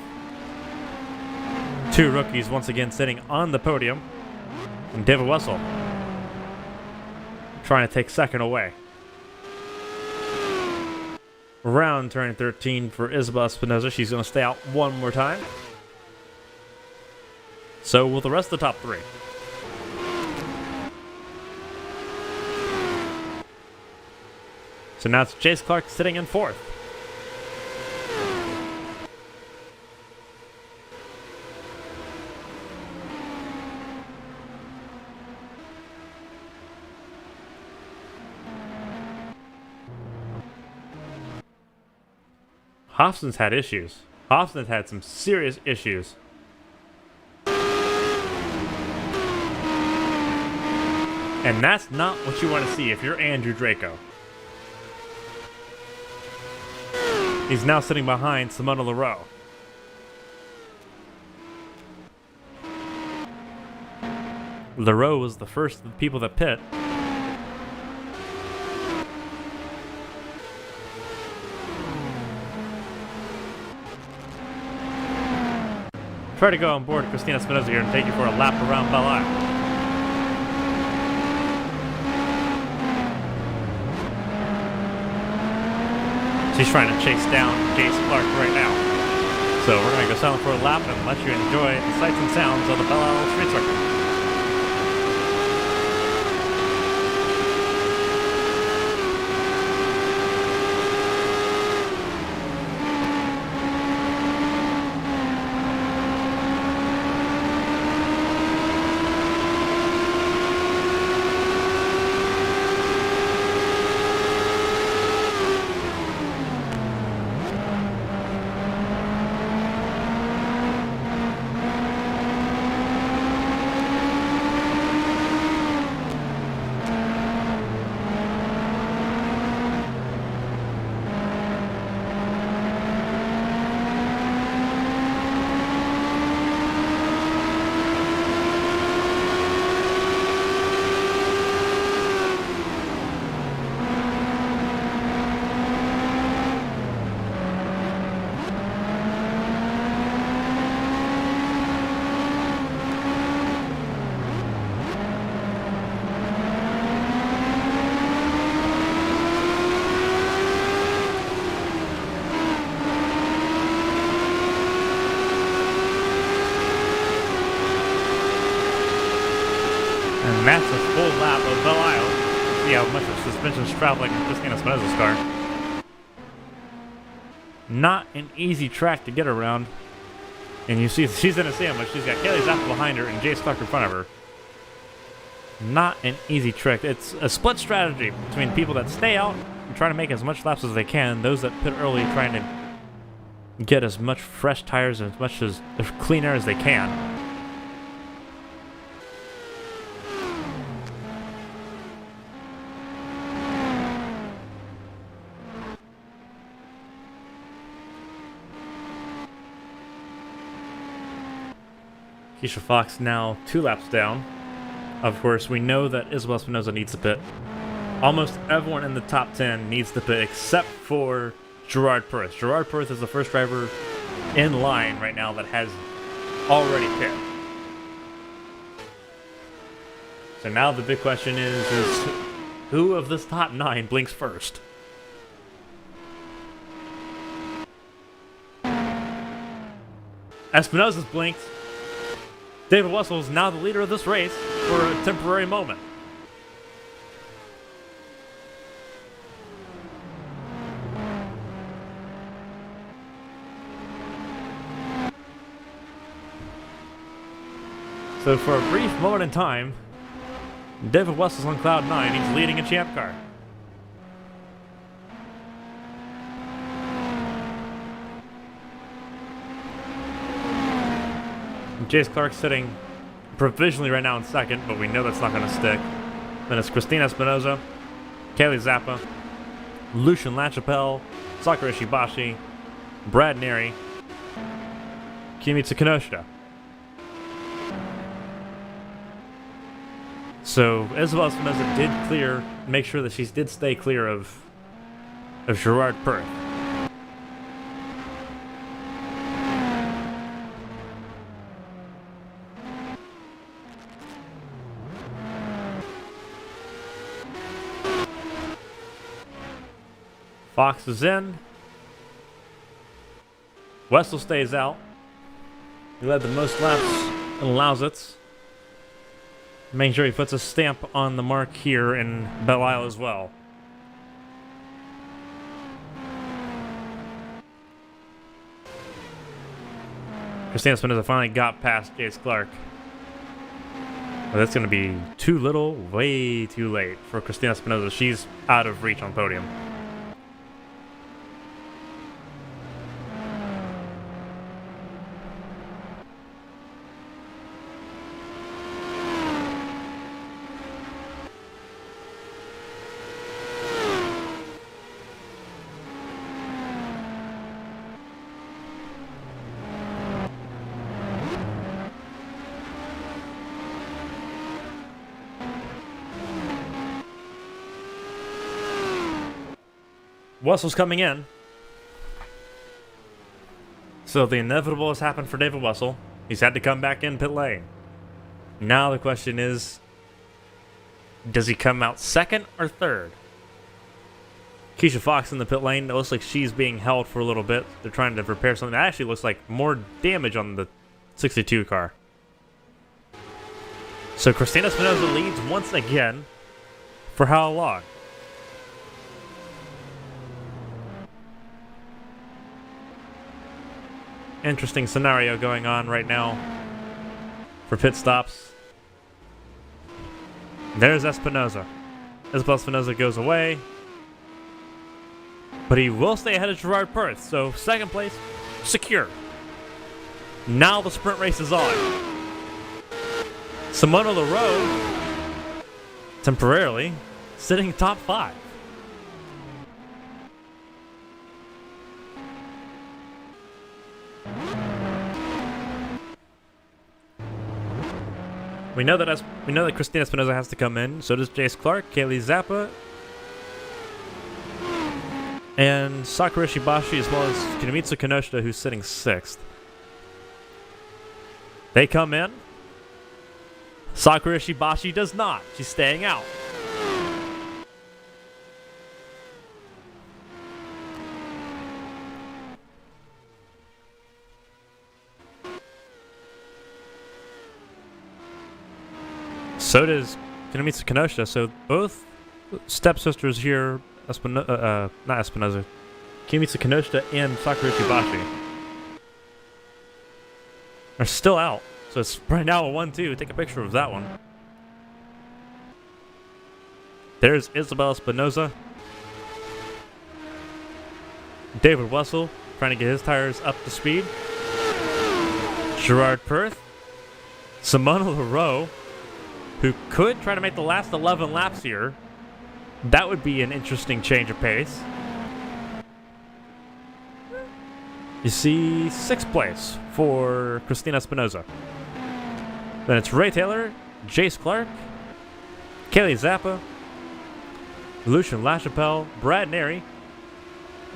Two rookies once again sitting on the podium. And David Wessel trying to take second away. Round turn 13 for Isabel Espinosa. She's going to stay out one more time. So will the rest of the top three. So now it's Chase Clark sitting in fourth. Hobson's had issues. Hobson's had some serious issues. And that's not what you want to see if you're Andrew Draco. He's now sitting behind Simona Leroux. Leroux was the first of the people that pit. Try to go on board Christina Espinosa here and take you for a lap around Belle Isle. She's trying to chase down Chase Clark right now. So we're going to go silent for a lap and let you enjoy the sights and sounds of the Belle Isle Street Circuit. And that's a full lap of Belle Isle. See how much the suspension's traveling in Christina Espinosa's car. Not an easy track to get around. And you see she's in a sandwich. She's got Kaylee Zappa behind her and Jay Clark in front of her. Not an easy trick. It's a split strategy between people that stay out and try to make as much laps as they can. Those that pit early trying to get as much fresh tires and as much as clean air as they can. Keisha Fox now 2 laps down. Of course, we know that Isabel Espinosa needs to pit. Almost everyone in the top 10 needs to pit except for Gerard Perth. Gerard Perth is the first driver in line right now that has already pit. So now the big question is who of this top 9 blinks first? Espinosa's blinked. David Wessel is now the leader of this race for a temporary moment. So for a brief moment in time, David Wessel's on cloud 9. He's leading a champ car. Chase Clark sitting provisionally right now in second, but we know that's not going to stick. Then it's Christina Espinosa, Kaylee Zappa, Lucian LaChapelle, Sakura Ishibashi, Brad Neri, Kimitsu Kinoshita. So Isabel Espinosa did make sure that she did stay clear of of Gerard Perth. Fox is in. Wessel stays out. He led the most laps and allows it. Making sure he puts a stamp on the mark here in Belle Isle as well. Christina Espinosa finally got past Jace Clark. But that's going to be too little, way too late for Christina Espinosa. She's out of reach on podium. Wessel's coming in. So the inevitable has happened for David Wessel. He's had to come back in pit lane. Now the question is, does he come out second or third? Keisha Fox in the pit lane. It looks like she's being held for a little bit. They're trying to repair something. That actually looks like more damage on the 62 car. So Christina Espinosa leads once again. For how long? Interesting scenario going on right now for pit stops. There's Espinosa. Isabel Espinosa goes away. But he will stay ahead of Gerard Perth, so second place secure. Now the sprint race is on. Simona LaRoe temporarily sitting top 5. We know that Christina Espinosa has to come in. So does Jace Clark, Kaylee Zappa, and Sakura Shibashi, as well as Kinemitsu Kinoshita, who's sitting 6th. They come in. Sakura Shibashi does not. She's staying out. So does Kinemitsu Kinoshita. So both stepsisters here, not Espinosa, Kinemitsu Kinoshita and Sakura Shibashi, are still out. So it's right now a 1-2. Take a picture of that one. There's Isabel Espinosa. David Wessel trying to get his tires up to speed. Gerard Perth. Simona LaRoe, who could try to make the last 11 laps here. That would be an interesting change of pace. You see 6th place for Christina Espinosa. Then it's Ray Taylor, Jace Clark, Kaylee Zappa, Lucian LaChapelle, Brad Neri.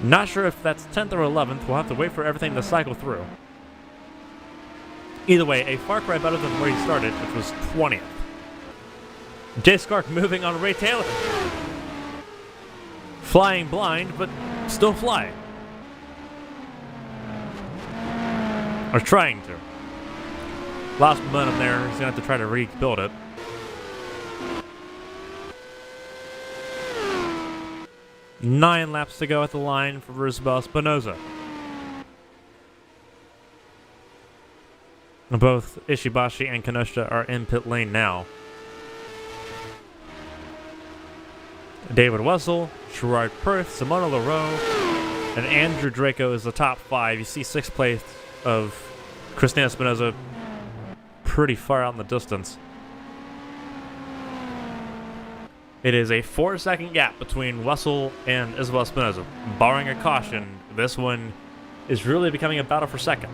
Not sure if that's 10th or 11th. We'll have to wait for everything to cycle through. Either way, a far cry better than where he started, which was 20th. Jace Clark moving on Ray Taylor. Flying blind, but still flying. Or trying to. Lost momentum there. He's going to have to try to rebuild it. Nine laps to go at the line for Isabel Espinosa. Both Ishibashi and Kinoshita are in pit lane now. David Wessel, Gerard Perth, Simona LaRoe, and Andrew Draco is the top 5. You see 6th place of Christina Espinosa pretty far out in the distance. It is a 4-second gap between Wessel and Isabel Espinosa. Barring a caution, this one is really becoming a battle for second.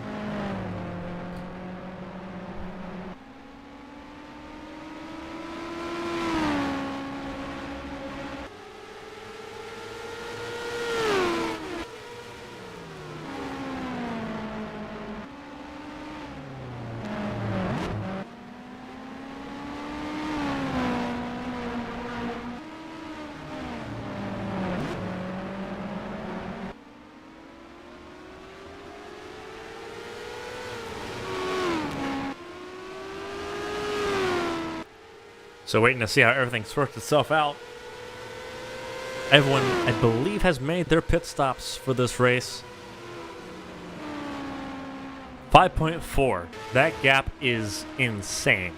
So waiting to see how everything sorts itself out. Everyone, I believe, has made their pit stops for this race. 5.4. That gap is insane.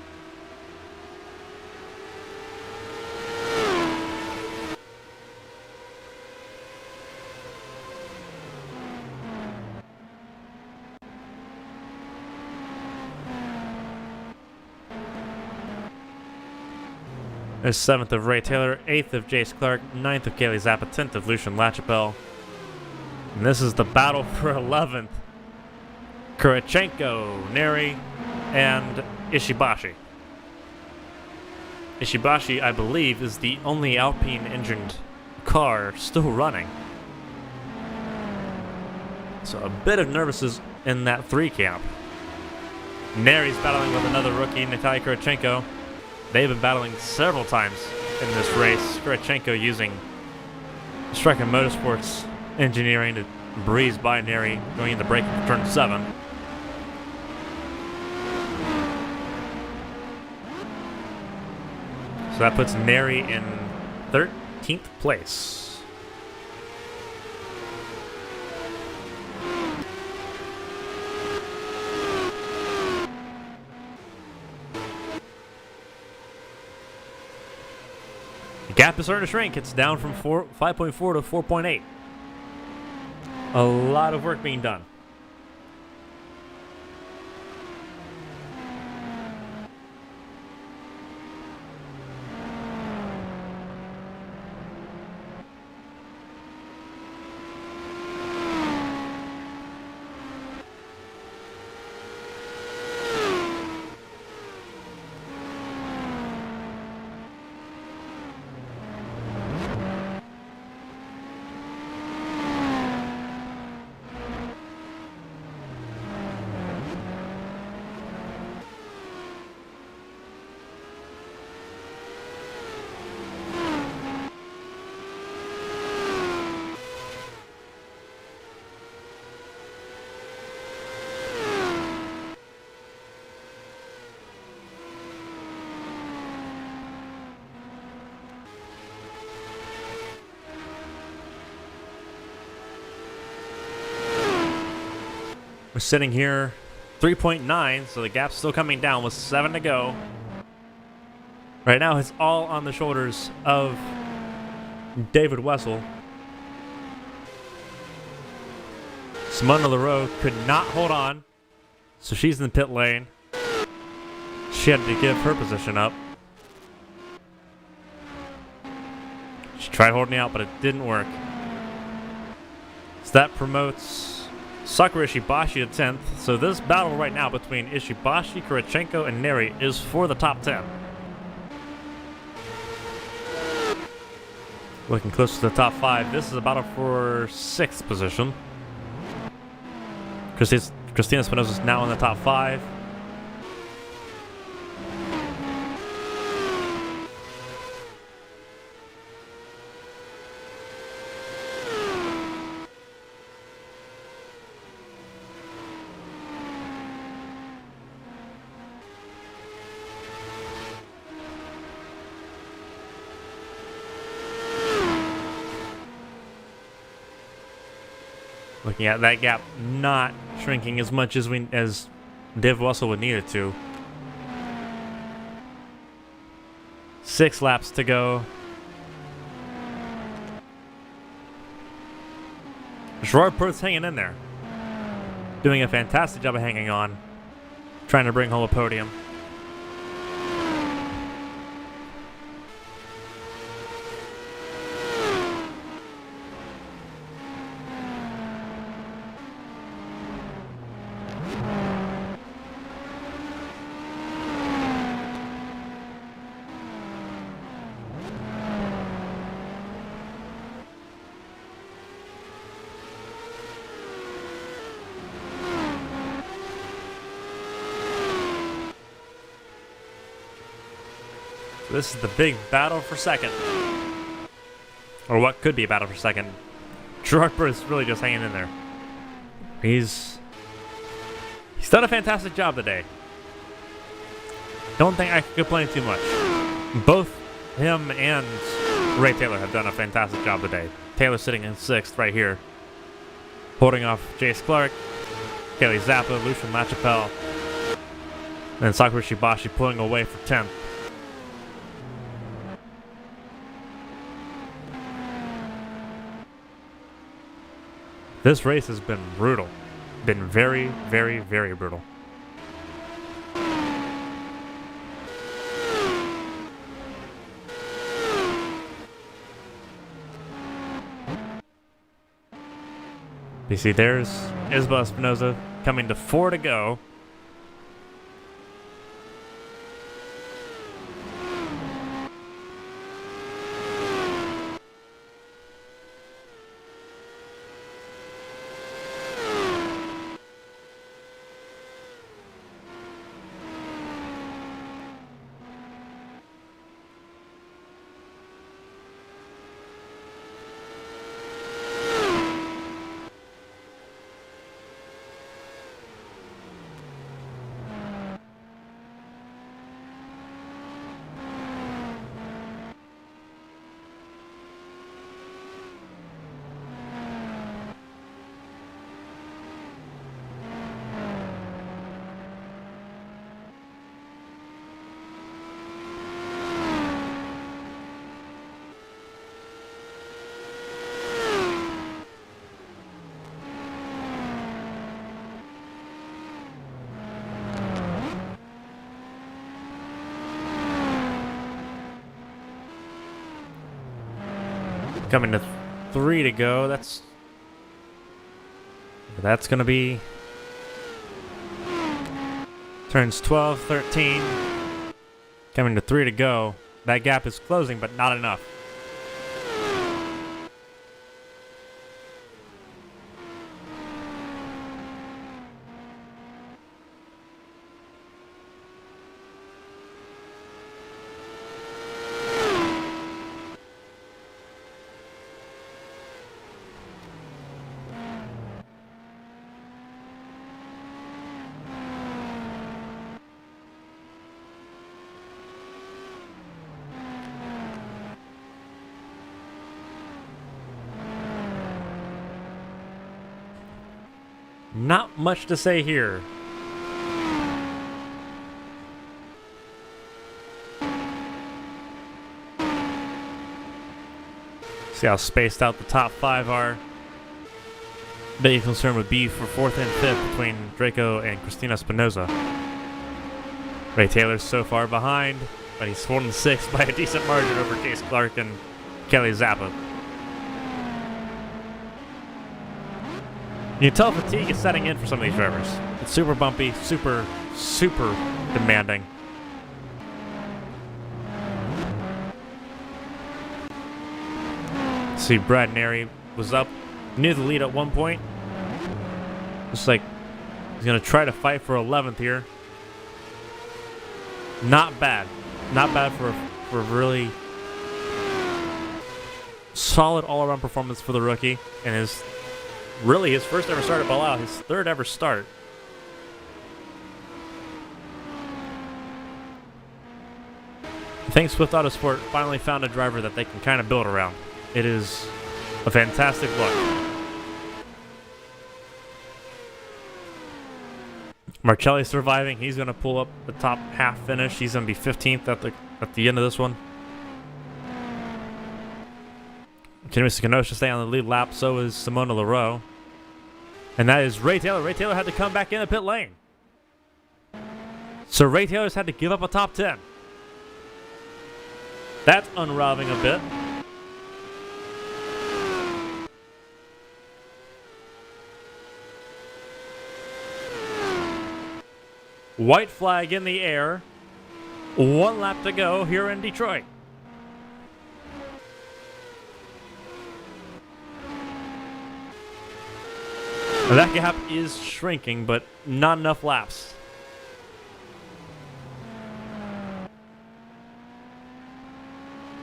There's 7th of Ray Taylor, 8th of Jace Clark, 9th of Kaylee Zappa, 10th of Lucian Lachapelle. And this is the battle for 11th. Kurachenko, Neri, and Ishibashi. Ishibashi, I believe, is the only Alpine-engined car still running. So a bit of nervousness in that 3 camp. Neri's battling with another rookie, Natalia Kurachenko. They've been battling several times in this race. Kurachenko using Striker Motorsports engineering to breeze by Neri going into braking for turn 7. So that puts Neri in 13th place. The gap is starting to shrink. It's down from 5.4 to 4.8. A lot of work being done. We're sitting here 3.9, so the gap's still coming down with 7 to go. Right now, it's all on the shoulders of David Wessel. Simona Leroux could not hold on, so she's in the pit lane. She had to give her position up. She tried holding out, but it didn't work. So that promotes Sakura Ishibashi to 10th. So this battle right now between Ishibashi, Kurachenko, and Neri is for the top 10. Looking close to the top 5. This is a battle for 6th position. Christina Espinosa is now in the top 5. Looking at that gap not shrinking as much as Dave Russell would need it to. 6 laps to go. Gerard Perth's hanging in there. Doing a fantastic job of hanging on. Trying to bring home a podium. This is the big battle for second. Or what could be a battle for second. Gerard Bird is really just hanging in there. He's done a fantastic job today. Don't think I can complain too much. Both him and Ray Taylor have done a fantastic job today. Taylor sitting in 6th right here, holding off Jace Clark, Kaylee Zappa, Lucian LaChapelle, and Sakura Shibashi pulling away for 10th. This race has been brutal. Been very, very, very brutal. You see, there's Isabel Espinoza coming to 4 to go. Coming to 3 to go. That's gonna be turns 12, 13. Coming to 3 to go. That gap is closing, but not enough. Not much to say here. See how spaced out the top 5 are. Big concern would be for 4th and 5th between Draco and Christina Espinoza. Ray Taylor's so far behind, but he's 4 and 6 by a decent margin over Jace Clark and Kelly Zappa. You can tell fatigue is setting in for some of these drivers. It's super bumpy, super demanding. See, Brad Neri was up near the lead at one point. Looks like he's going to try to fight for 11th here. Not bad. Not bad for a really solid all-around performance for the rookie. And his first ever start at Belle, his 3rd ever start. I think Swift Autosport finally found a driver that they can kind of build around. It is a fantastic look. Marcelli surviving. He's going to pull up the top half finish. He's going to be 15th at the end of this one. Continues to Kenosha stay on the lead lap. So is Simona Leroux. And that is Ray Taylor. Ray Taylor had to come back in the pit lane. So Ray Taylor's had to give up a top 10. That's unraveling a bit. White flag in the air. 1 lap to go here in Detroit. Now that gap is shrinking, but not enough laps.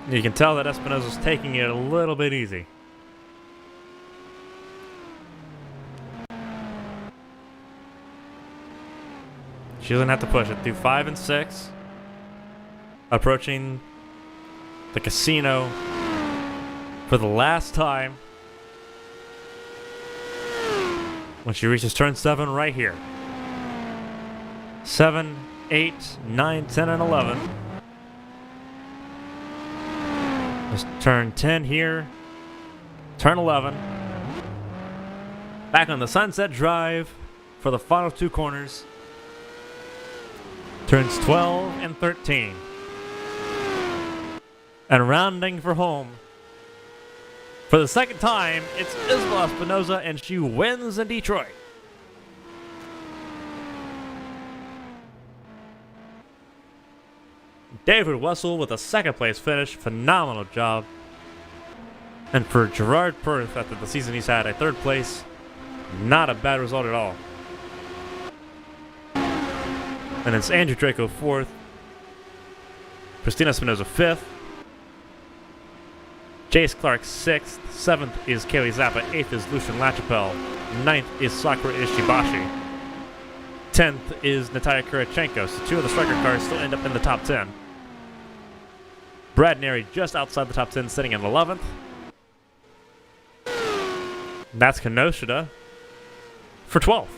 You can tell that Espinoza's taking it a little bit easy. She doesn't have to push it through 5 and 6. Approaching the casino for the last time when she reaches turn 7 right here. 7, 8, 9, 10, and 11. Just turn 10 here. Turn 11. Back on the Sunset Drive for the final 2 corners. Turns 12 and 13. And rounding for home. For the second time, it's Isabel Espinosa, and she wins in Detroit. David Wessel with a second place finish. Phenomenal job. And for Gerard Perth, after the season he's had, a third place. Not a bad result at all. And it's Andrew Draco 4th. Christina Espinosa 5th. Jace Clark 6th. 7th is Kaylee Zappa. 8th is Lucian Lachapelle. 9th is Sakura Ishibashi. 10th is Natalia Kurachenko. So 2 of the striker cars still end up in the top 10. Brad Neri just outside the top 10, sitting in 11th. That's Kenoshita for 12th.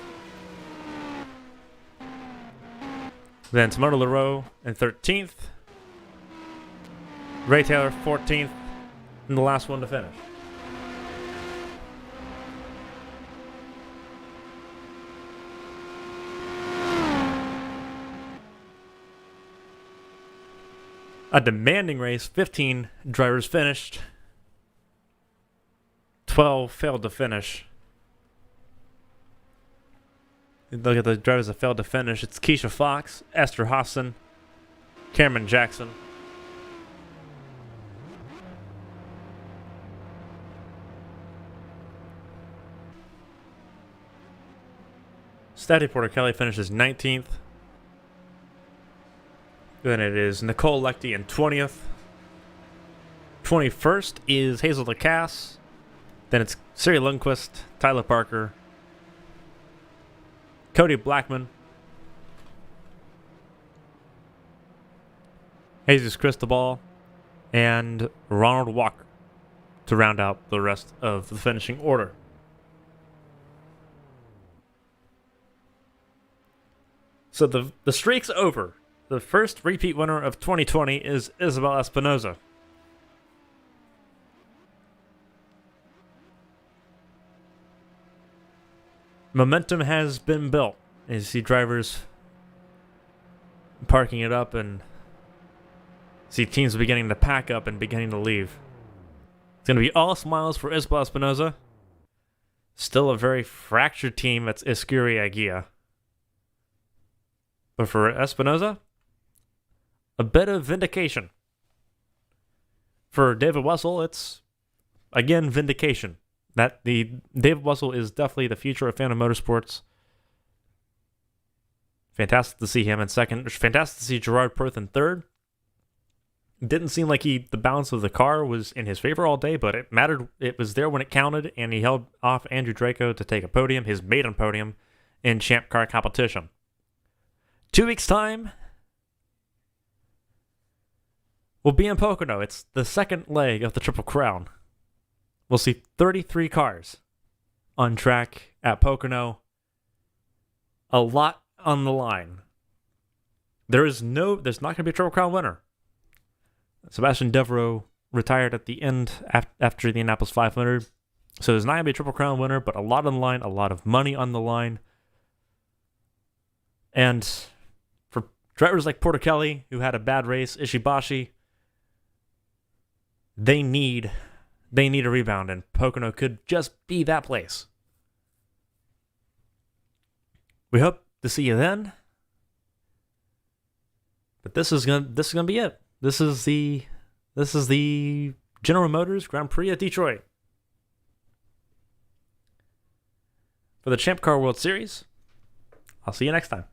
Then Tomoto Leroux in 13th. Ray Taylor 14th. And the last one to finish. A demanding race. 15 drivers finished. 12 failed to finish. Look at the drivers that failed to finish. It's Keisha Fox, Esther Hoffson, Cameron Jackson. Stephanie Porter Kelly finishes 19th. Then it is Nicole Lectie in 20th. 21st is Hazel DeCasse. Then it's Siri Lundquist, Tyler Parker, Cody Blackman, Jesus Cristobal, and Ronald Walker to round out the rest of the finishing order. So the streak's over. The first repeat winner of 2020 is Isabel Espinosa. Momentum has been built. You see drivers parking it up and see teams beginning to pack up and beginning to leave. It's going to be all smiles for Isabel Espinosa. Still a very fractured team. That's Escuri Aguia. But for Espinosa, a bit of vindication. For David Wessel, it's, again, vindication. That the David Wessel is definitely the future of Phantom Motorsports. Fantastic to see him in second. Fantastic to see Gerard Perth in third. Didn't seem like the balance of the car was in his favor all day, but it mattered. It was there when it counted, and he held off Andrew Draco to take a podium, his maiden podium, in Champ Car competition. 2 weeks' time, we'll be in Pocono. It's the second leg of the Triple Crown. We'll see 33 cars on track at Pocono. A lot on the line. There's not going to be a Triple Crown winner. Sebastian Devereaux retired at the end after the Indianapolis 500. So there's not going to be a Triple Crown winner, but a lot on the line, a lot of money on the line. And for drivers like Porter Kelly, who had a bad race, Ishibashi, they need a rebound, and Pocono could just be that place. We hope to see you then. But this is gonna be it. This is the General Motors Grand Prix at Detroit. For the Champ Car World Series, I'll see you next time.